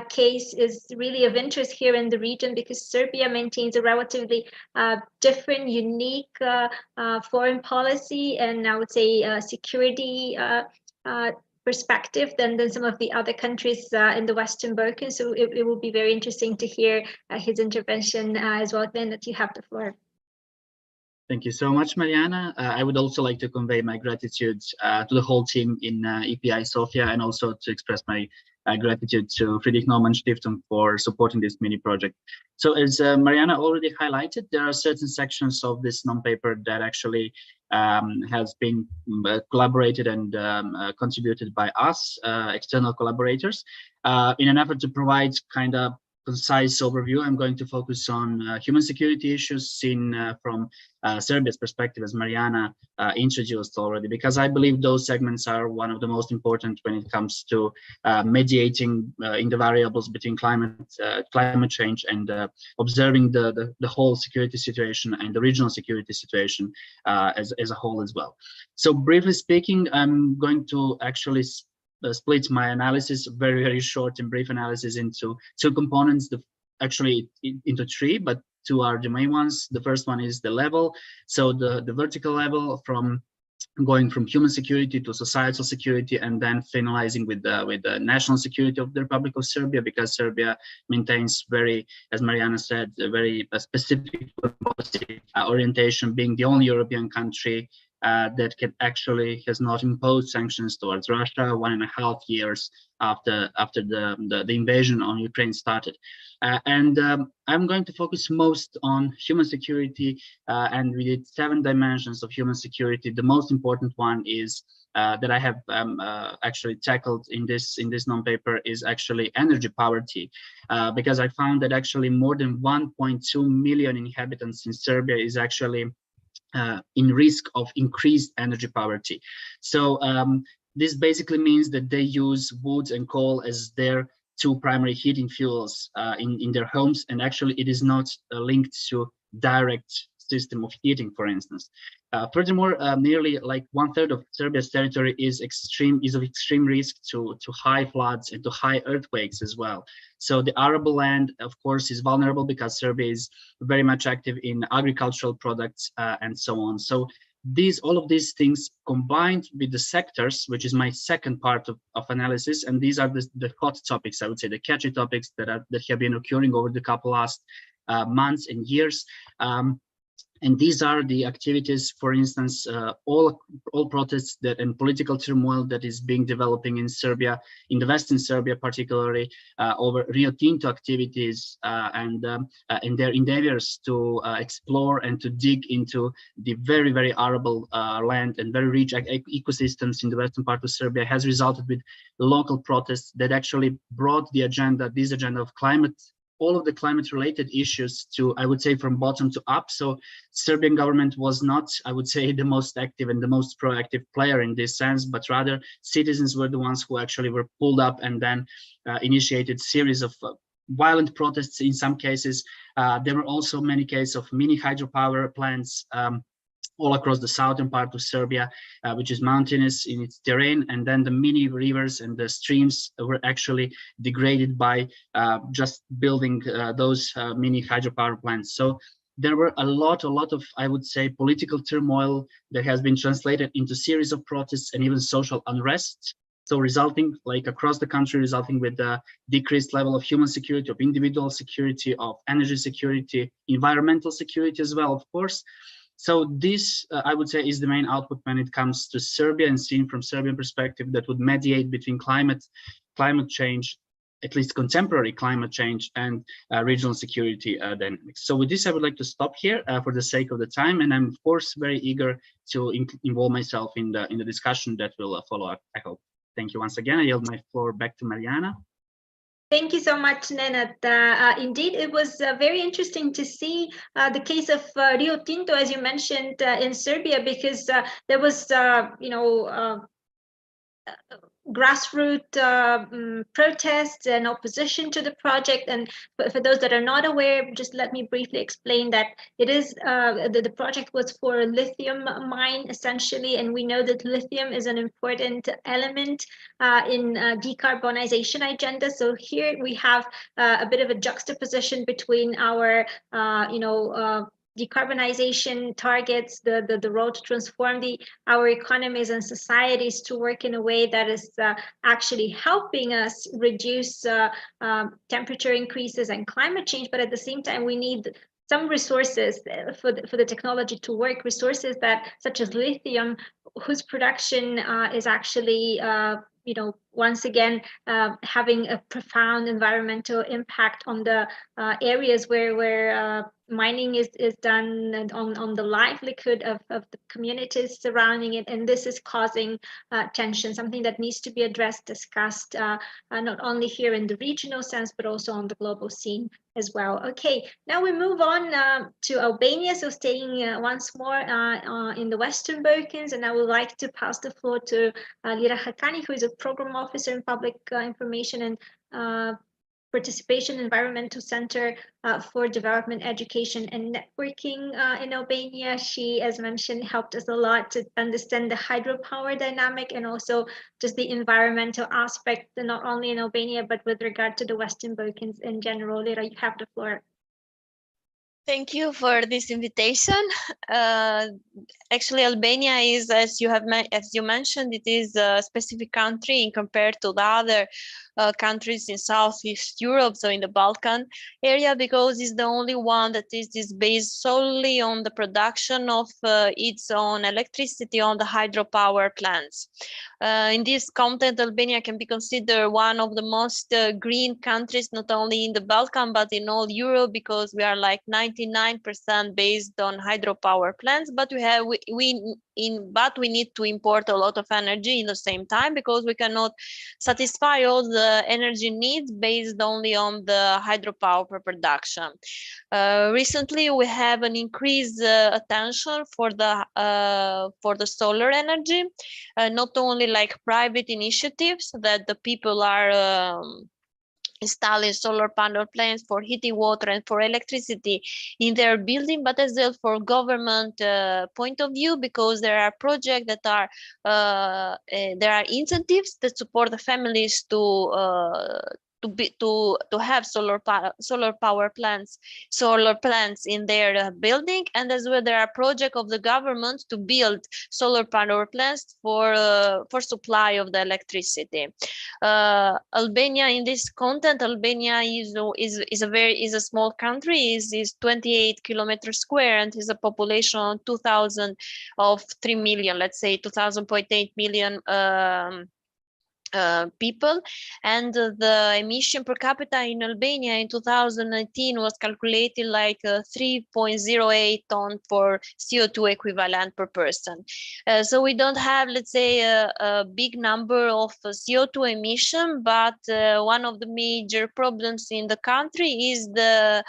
[SPEAKER 3] case is really of interest here in the region, because Serbia maintains a relatively different, unique foreign policy and I would say security perspective than some of the other countries in the Western Balkans. So it will be very interesting to hear his intervention as well. Then that you have the floor.
[SPEAKER 6] Thank you so much, Mariana. I would also like to convey my gratitude to the whole team in EPI Sofia, and also to express my gratitude to Friedrich-Naumann-Stiftung for supporting this mini project. So as Mariana already highlighted, there are certain sections of this non-paper that actually has been collaborated and contributed by us, external collaborators, in an effort to provide kind of concise overview. I'm going to focus on human security issues seen from Serbia's perspective, as Mariana introduced already, because I believe those segments are one of the most important when it comes to mediating in the variables between climate change and observing the whole security situation and the regional security situation as a whole as well. So briefly speaking, I'm going to actually split my analysis, very, very short and brief analysis, into two components, actually into three, but two are the main ones. The first one is the level. So the vertical level, from going from human security to societal security, and then finalizing with the national security of the Republic of Serbia, because Serbia maintains very, as Mariana said, a very specific policy orientation, being the only European country that has not imposed sanctions towards Russia 1.5 years after the invasion on Ukraine started. I'm going to focus most on human security, and we did 7 dimensions of human security. The most important one is that I have actually tackled in this non-paper is actually energy poverty, because I found that actually more than 1.2 million inhabitants in Serbia is actually in risk of increased energy poverty. So this basically means that they use wood and coal as their 2 primary heating fuels in their homes, and actually it is not linked to direct system of heating, for instance. Furthermore, nearly like 1/3 of Serbia's territory is of extreme risk to high floods and to high earthquakes as well. So the arable land, of course, is vulnerable because Serbia is very much active in agricultural products and so on. So all of these things combined with the sectors, which is my second part of analysis, and these are the hot topics, I would say, the catchy topics that have been occurring over the couple last months and years. And these are the activities, for instance, all protests and political turmoil that is being developing in Serbia, in the Western Serbia particularly, over Rio Tinto activities and their endeavors to explore and to dig into the very, very arable land and very rich ecosystems in the western part of Serbia, has resulted with local protests that actually brought this agenda of climate, all of the climate-related issues to, I would say, from bottom to up. So Serbian government was not, I would say, the most active and the most proactive player in this sense, but rather citizens were the ones who actually were pulled up and then initiated series of violent protests in some cases. There were also many cases of mini hydropower plants all across the southern part of Serbia, which is mountainous in its terrain, and then the mini rivers and the streams were actually degraded by just building those mini hydropower plants. So there were a lot of, I would say, political turmoil that has been translated into series of protests and even social unrest. So resulting, like across the country, resulting with a decreased level of human security, of individual security, of energy security, environmental security as well, of course. So this, I would say, is the main output when it comes to Serbia, and seen from Serbian perspective, that would mediate between climate change, at least contemporary climate change, and regional security dynamics. So with this, I would like to stop here for the sake of the time, and I'm of course very eager to involve myself in the discussion that will follow up, I hope. Thank you once again. I yield my floor back to Mariana.
[SPEAKER 3] Thank you so much, Nenad. Indeed, it was very interesting to see the case of Rio Tinto, as you mentioned, in Serbia, because there was, grassroots protests and opposition to the project. And for those that are not aware, just let me briefly explain that it is the project was for a lithium mine essentially, and we know that lithium is an important element in decarbonization agenda. So here we have a bit of a juxtaposition between our decarbonization targets, the road to transform our economies and societies to work in a way that is actually helping us reduce temperature increases and climate change. But at the same time, we need some resources for the technology to work, resources that, such as lithium, whose production is actually once again, having a profound environmental impact on the areas where mining is done, and on the livelihood of the communities surrounding it. And this is causing tension, something that needs to be addressed, discussed, not only here in the regional sense, but also on the global scene as well. Okay, now we move on to Albania. So staying once more in the Western Balkans, and I would like to pass the floor to Lira Hakani, who is a program officer in public information and participation environmental center for development, education, and networking in Albania. She, as mentioned, helped us a lot to understand the hydropower dynamic and also just the environmental aspect, not only in Albania, but with regard to the Western Balkans in general. Lira, you have the floor.
[SPEAKER 7] Thank you for this invitation. Actually, Albania is, as you mentioned, it is a specific country in compared to the other countries in Southeast Europe, so in the Balkan area, because it's the only one that is based solely on the production of its own electricity on the hydropower plants. In this context, Albania can be considered one of the most green countries, not only in the Balkan, but in all Europe, because we are like 99% based on hydropower plants, but we need to import a lot of energy in the same time, because we cannot satisfy all the energy needs based only on the hydropower production. Recently, we have an increased attention for the solar energy, not only like private initiatives that the people are installing solar panel plants for heating water and for electricity in their building, but as well for government point of view, because there are projects that are there are incentives that support the families to have solar power plants in their building, and as well there are projects of the government to build solar power plants for supply of the electricity. Albania, in this content, Albania is a small country. is 28 kilometers square and has a population of 2,000 of 3 million, let's say 2,000.8 million people, and the emission per capita in Albania in 2019 was calculated like 3.08 ton for CO2 equivalent per person. So we don't have, let's say, a big number of CO2 emission, but one of the major problems in the country is the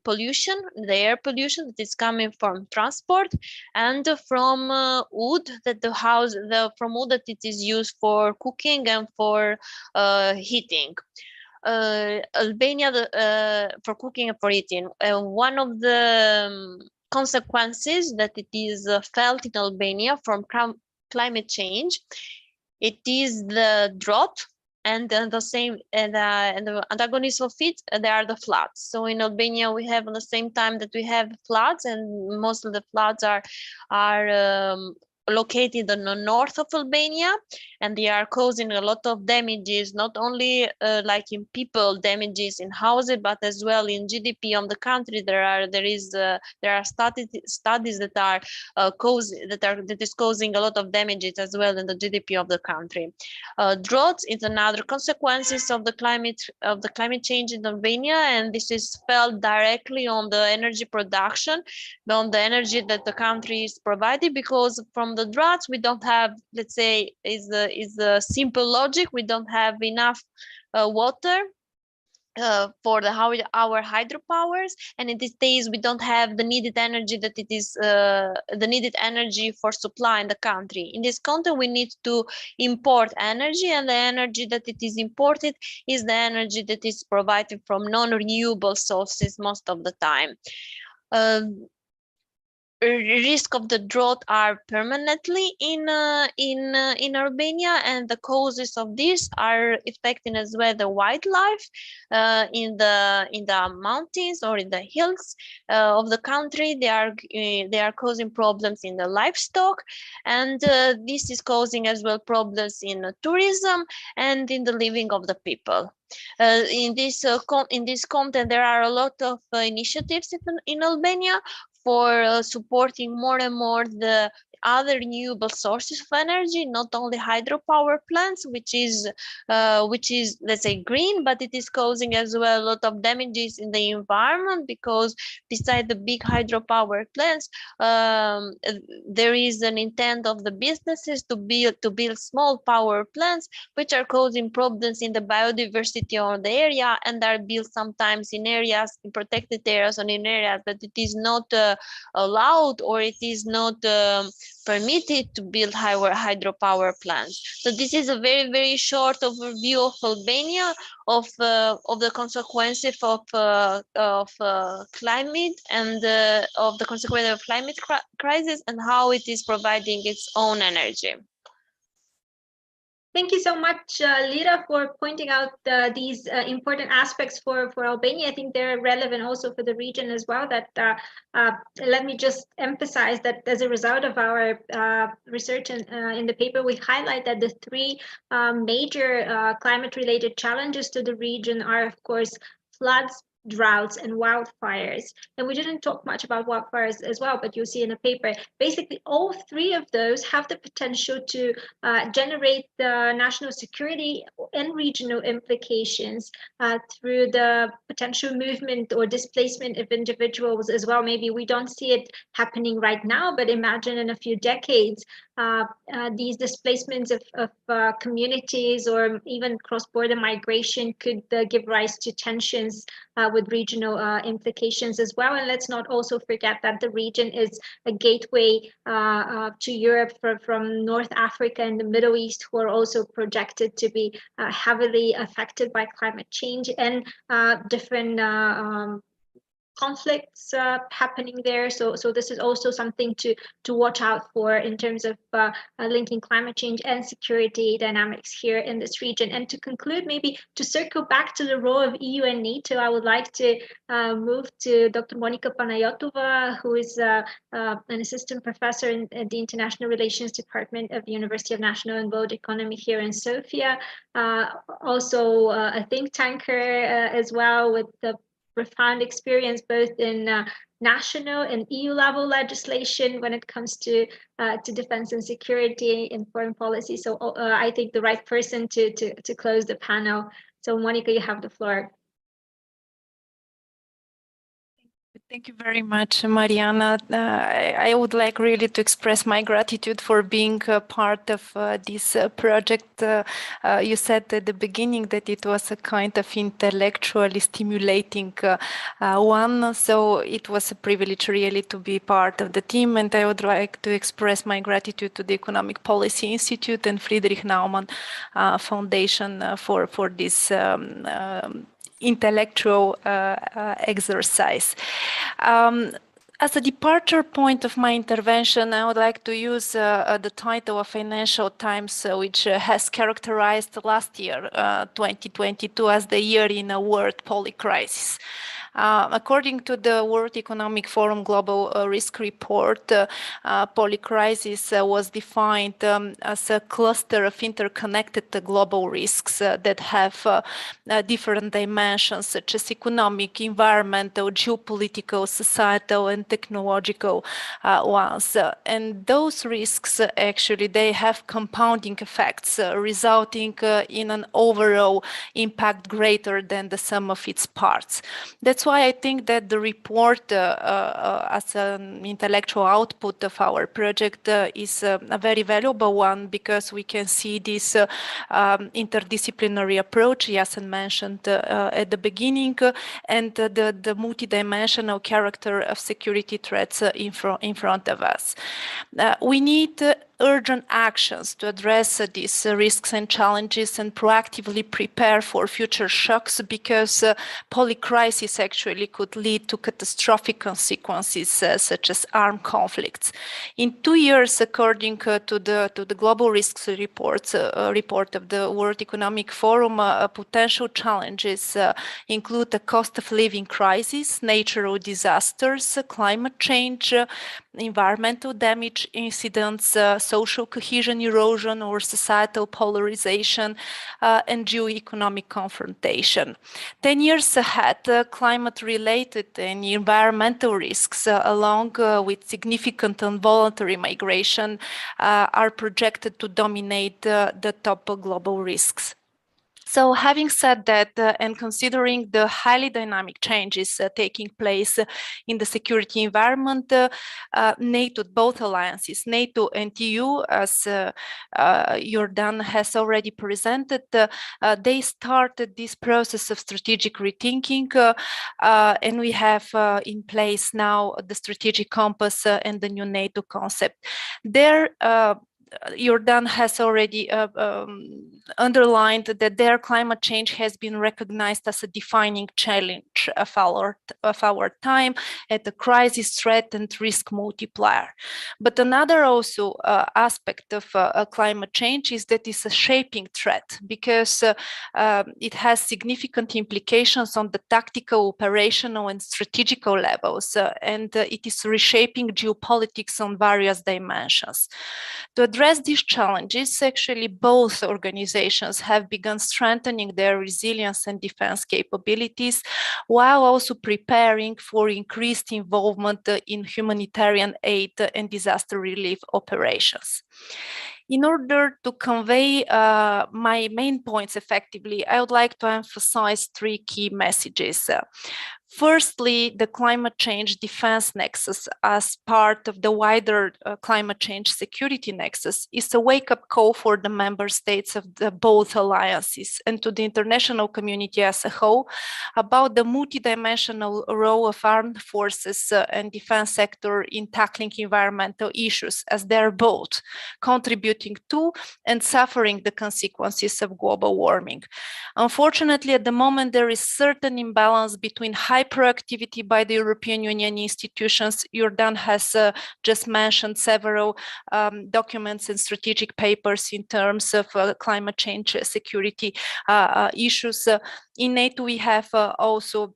[SPEAKER 7] pollution, the air pollution that is coming from transport and from wood from wood that it is used for cooking and for heating. Albania, for cooking and for heating. One of the consequences that it is felt in Albania from climate change, it is the drought, and the antagonism of it, there are the floods. So in Albania, we have at the same time that we have floods, and most of the floods are located in the north of Albania, and they are causing a lot of damages, not only like in people damages in houses, but as well in GDP of the country. There are studies that is causing a lot of damages as well in the GDP of the country. Drought is another consequences of the climate change in Albania, and this is felt directly on the energy production, on the energy that the country is provided, because from the droughts we don't have, let's say, is a simple logic, we don't have enough water for our hydropowers, and in these days we don't have the needed energy that it is the needed energy for supply in the country. In this context, we need to import energy, and the energy that it is imported is the energy that is provided from non-renewable sources most of the time. Risk of the drought are permanently in Albania, and the causes of this are affecting as well the wildlife in the mountains or in the hills of the country. They are causing problems in the livestock, and this is causing as well problems in tourism and in the living of the people. In this content, there are a lot of initiatives in Albania for supporting more and more the other renewable sources of energy, not only hydropower plants, which is let's say green, but it is causing as well a lot of damages in the environment, because beside the big hydropower plants, there is an intent of the businesses to build small power plants, which are causing problems in the biodiversity of the area, and are built sometimes in areas, in protected areas, or in areas that it is not allowed, or it is not permitted to build hydropower plants. So this is a very, very short overview of Albania, of the consequences of climate, and of the consequences of climate crisis, and how it is providing its own energy.
[SPEAKER 3] Thank you so much, Lira, for pointing out these important aspects for Albania. I think they're relevant also for the region as well. That let me just emphasize that as a result of our research in the paper, we highlight that the three major climate-related challenges to the region are, of course, floods, droughts, and wildfires. And we didn't talk much about wildfires as well, but you'll see in the paper, basically all three of those have the potential to generate the national security and regional implications through the potential movement or displacement of individuals as well. Maybe we don't see it happening right now, but imagine in a few decades, these displacements of communities or even cross-border migration could give rise to tensions with regional implications as well. And let's not also forget that the region is a gateway to Europe from North Africa and the Middle East, who are also projected to be heavily affected by climate change and different conflicts happening there. So this is also something to watch out for in terms of linking climate change and security dynamics here in this region. And to conclude, maybe to circle back to the role of EU and NATO, I would like to move to Dr. Monica Panayotova, who is an assistant professor in the International Relations Department of the University of National and World Economy here in Sofia, also a think tanker as well, with the profound experience both in national and EU level legislation when it comes to defense and security and foreign policy. So I think the right person to close the panel. So Monica, you have the floor.
[SPEAKER 8] Thank you very much, Mariana. I would like really to express my gratitude for being a part of this project. You said at the beginning that it was a kind of intellectually stimulating one, so it was a privilege really to be part of the team, and I would like to express my gratitude to the Economic Policy Institute and Friedrich-Naumann Foundation for this intellectual exercise. As a departure point of my intervention, I would like to use the title of Financial Times, which has characterized last year, 2022, as the year in a world polycrisis. According to the World Economic Forum Global Risk Report, polycrisis was defined as a cluster of interconnected global risks that have different dimensions, such as economic, environmental, geopolitical, societal, and technological ones. And those risks, actually, they have compounding effects, resulting in an overall impact greater than the sum of its parts. That's why I think that the report, as an intellectual output of our project, is a very valuable one, because we can see this interdisciplinary approach Yasin mentioned at the beginning, and the multidimensional character of security threats in front of us. We need urgent actions to address these risks and challenges and proactively prepare for future shocks, because polycrisis actually could lead to catastrophic consequences such as armed conflicts. In 2 years, according to the Global Risks report of the World Economic Forum, potential challenges include the cost of living crisis, natural disasters, climate change, environmental damage incidents, social cohesion erosion or societal polarization, and geo-economic confrontation. 10 years ahead, climate-related and environmental risks, along with significant involuntary migration, are projected to dominate the top global risks. So having said that, and considering the highly dynamic changes taking place in the security environment, NATO, both alliances, NATO and EU, as Jordan has already presented, they started this process of strategic rethinking, and we have in place now the strategic compass and the new NATO concept. There, Jordan has already underlined that their climate change has been recognized as a defining challenge of our time, at a crisis, threat, and risk multiplier. But another also aspect of climate change is that it's a shaping threat, because it has significant implications on the tactical, operational, and strategical levels, and it is reshaping geopolitics on various dimensions. To address these challenges, actually both organizations have begun strengthening their resilience and defense capabilities, while also preparing for increased involvement in humanitarian aid and disaster relief operations. In order to convey my main points effectively, I would like to emphasize three key messages. Firstly, the climate change defense nexus, as part of the wider climate change security nexus, is a wake-up call for the member states of both alliances and to the international community as a whole about the multidimensional role of armed forces and defense sector in tackling environmental issues, as they're both contributing to and suffering the consequences of global warming. Unfortunately, at the moment, there is certain imbalance between hyperactivity by the European Union institutions. Jordan has just mentioned several documents and strategic papers in terms of climate change security issues. In NATO, we have also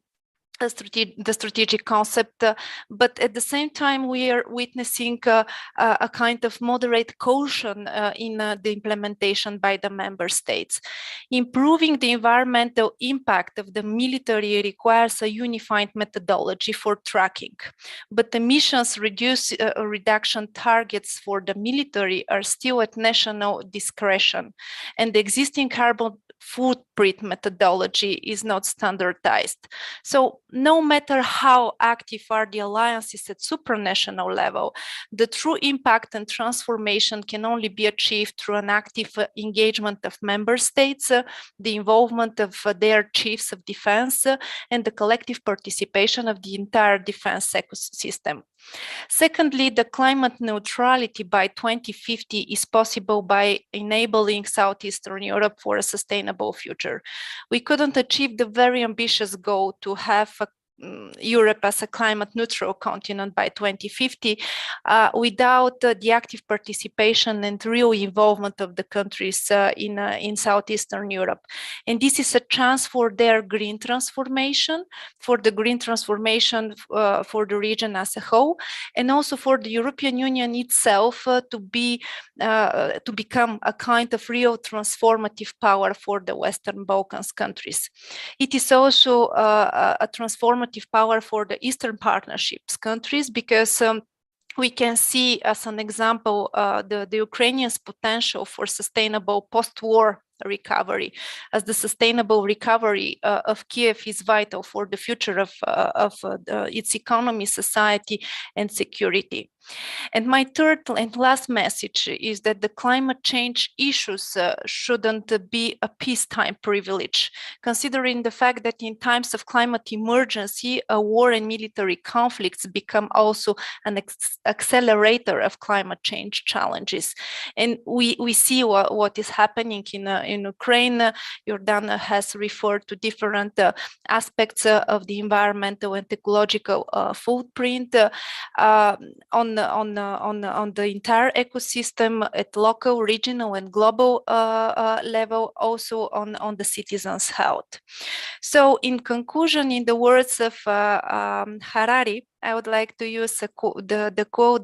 [SPEAKER 8] the strategic concept, but at the same time we are witnessing a kind of moderate caution in the implementation by the member states. Improving the environmental impact of the military requires a unified methodology for tracking, but emissions reduction targets for the military are still at national discretion, and the existing carbon footprint methodology is not standardized. So no matter how active are the alliances at supranational level, the true impact and transformation can only be achieved through an active engagement of member states, the involvement of their chiefs of defense, and the collective participation of the entire defense ecosystem. Secondly, the climate neutrality by 2050 is possible by enabling Southeastern Europe for a sustainable future. We couldn't achieve the very ambitious goal to have Europe as a climate neutral continent by 2050 without the active participation and real involvement of the countries in Southeastern Europe. And this is a chance for their green transformation, for the region as a whole, and also for the European Union itself to become a kind of real transformative power for the Western Balkans countries. It is also a transformative power for the Eastern Partnerships countries, because we can see as an example the Ukrainians' potential for sustainable post-war recovery, as the sustainable recovery of Kiev is vital for the future of its economy, society, and security. And my third and last message is that the climate change issues shouldn't be a peacetime privilege, considering the fact that in times of climate emergency, a war and military conflicts become also an accelerator of climate change challenges. And we see what is happening in Ukraine. Jordan has referred to different aspects of the environmental and ecological footprint on the entire ecosystem at local, regional, and global level, also on the citizens' health. So in conclusion, in the words of Harari, I would like to use the quote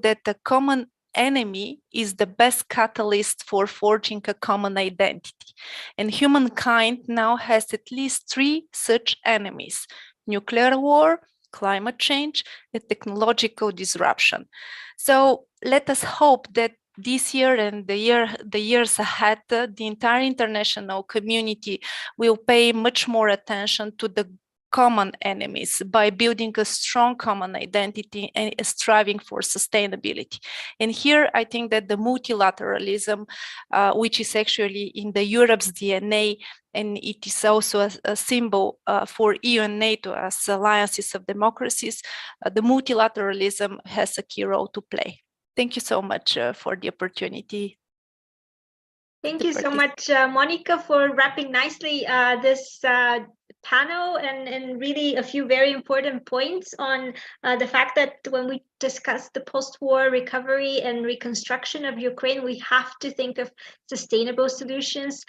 [SPEAKER 8] that the common enemy is the best catalyst for forging a common identity. And humankind now has at least 3 such enemies: nuclear war, climate change, and technological disruption. So let us hope that this year and the years ahead, the entire international community will pay much more attention to the common enemies by building a strong common identity and striving for sustainability. And here I think that the multilateralism, which is actually in the Europe's DNA, and it is also a symbol for EU and NATO as alliances of democracies, the multilateralism has a key role to play. Thank you so much for the opportunity.
[SPEAKER 3] Thank you so much, Monica, for wrapping nicely this panel and really a few very important points on the fact that when we discuss the post-war recovery and reconstruction of Ukraine, we have to think of sustainable solutions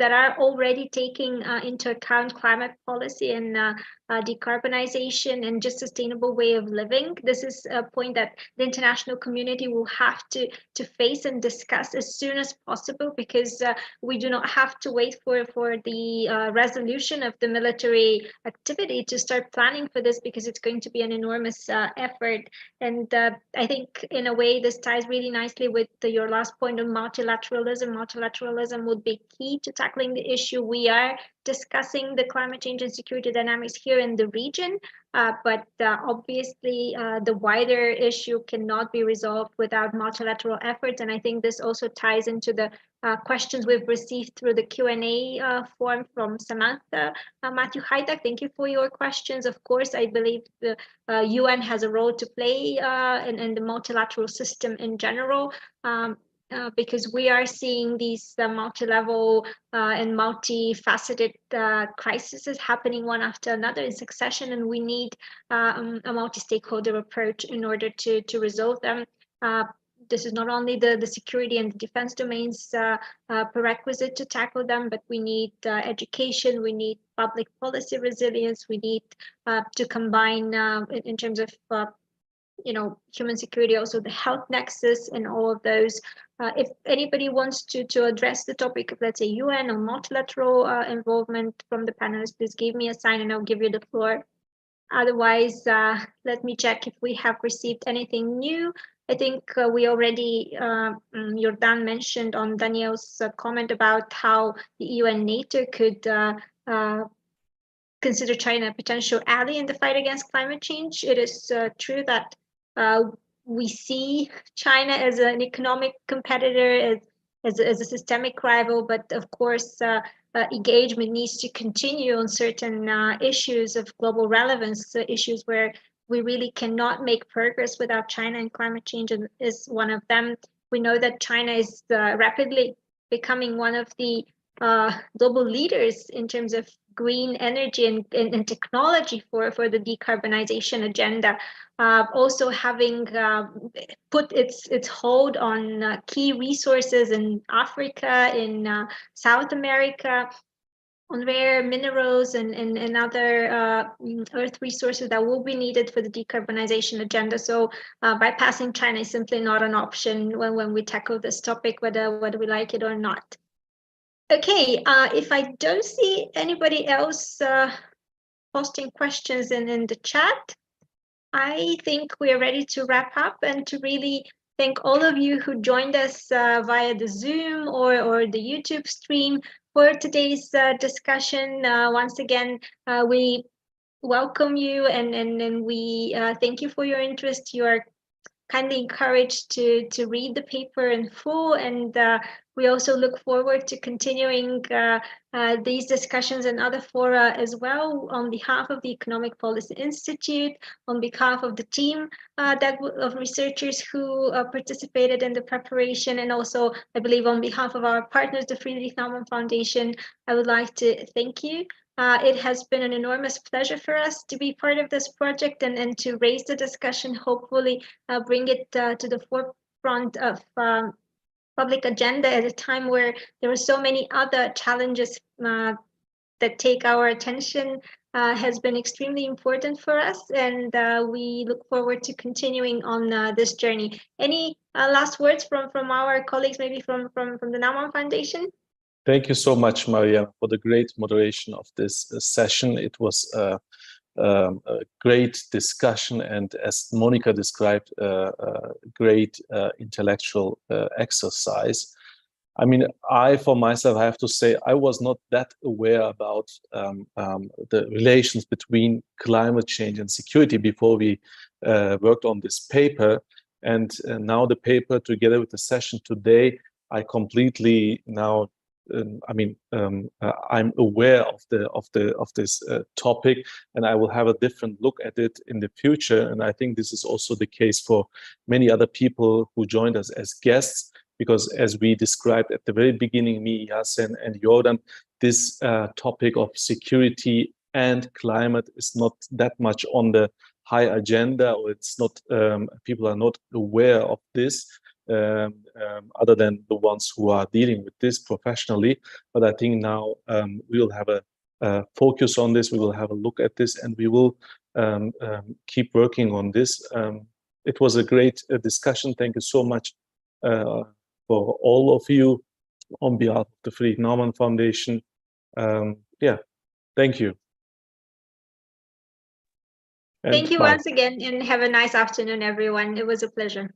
[SPEAKER 3] that are already taking into account climate policy and decarbonization and just sustainable way of living. This is a point that the international community will have to face and discuss as soon as possible, because we do not have to wait for the resolution of the military activity to start planning for this, because it's going to be an enormous effort. And I think in a way this ties really nicely with your last point on multilateralism. Multilateralism would be key to tackling the issue. We are discussing the climate change and security dynamics here in the region, but obviously the wider issue cannot be resolved without multilateral efforts. And I think this also ties into the questions we've received through the Q&A form from Samantha. Matthew Haidak, thank you for your questions. Of course, I believe the UN has a role to play in the multilateral system in general, because we are seeing these multi-level and multifaceted crises happening one after another in succession, and we need a multi-stakeholder approach in order to resolve them. This is not only the security and the defense domains prerequisite to tackle them, but we need education, we need public policy resilience, we need to combine in terms of human security, also the health nexus and all of those. If anybody wants to address the topic of, let's say, UN or multilateral involvement from the panelists, please give me a sign and I'll give you the floor. Otherwise, let me check if we have received anything new. I think we already, Jordan mentioned on Daniel's comment about how the EU and NATO could consider China a potential ally in the fight against climate change. It is true that we see China as an economic competitor, as a systemic rival, but of course engagement needs to continue on certain issues of global relevance, issues where we really cannot make progress without China, and climate change is one of them. We know that China is rapidly becoming one of the global leaders in terms of green energy and technology for the decarbonization agenda. Also having put its hold on key resources in Africa, in South America, on rare minerals and other earth resources that will be needed for the decarbonization agenda. So bypassing China is simply not an option when we tackle this topic, whether we like it or not. Okay, if I don't see anybody else posting questions in the chat, I think we are ready to wrap up and to really thank all of you who joined us via the Zoom or the YouTube stream for today's discussion. Once again, we welcome you and we thank you for your interest. You are kindly encouraged to read the paper in full, and we also look forward to continuing these discussions and other fora as well. On behalf of the Economic Policy Institute, on behalf of the team of researchers who participated in the preparation, and also I believe on behalf of our partners, the Friedrich-Naumann Foundation, I would like to thank you. It has been an enormous pleasure for us to be part of this project and to raise the discussion, hopefully bring it to the forefront of public agenda at a time where there are so many other challenges that take our attention has been extremely important for us, and we look forward to continuing on this journey. Any last words from our colleagues, maybe from the Naumann Foundation?
[SPEAKER 1] Thank you so much, Maria, for the great moderation of this session. It was a great discussion, and as Monica described, a great intellectual exercise. I mean, for myself, I have to say, I was not that aware about the relations between climate change and security before we worked on this paper. And now the paper, together with the session today, I completely now, I'm aware of this topic, and I will have a different look at it in the future. And I think this is also the case for many other people who joined us as guests, because as we described at the very beginning, me, Yasin, and Jordan, this topic of security and climate is not that much on the high agenda, or it's not, people are not aware of this, other than the ones who are dealing with this professionally. But I think now we will have a focus on this, we will have a look at this, and we will keep working on this. It was a great discussion. Thank you so much for all of you on behalf of the Friedrich-Naumann Foundation. Yeah, thank you.
[SPEAKER 3] Thank you once again, and have a nice afternoon, everyone. It was a pleasure.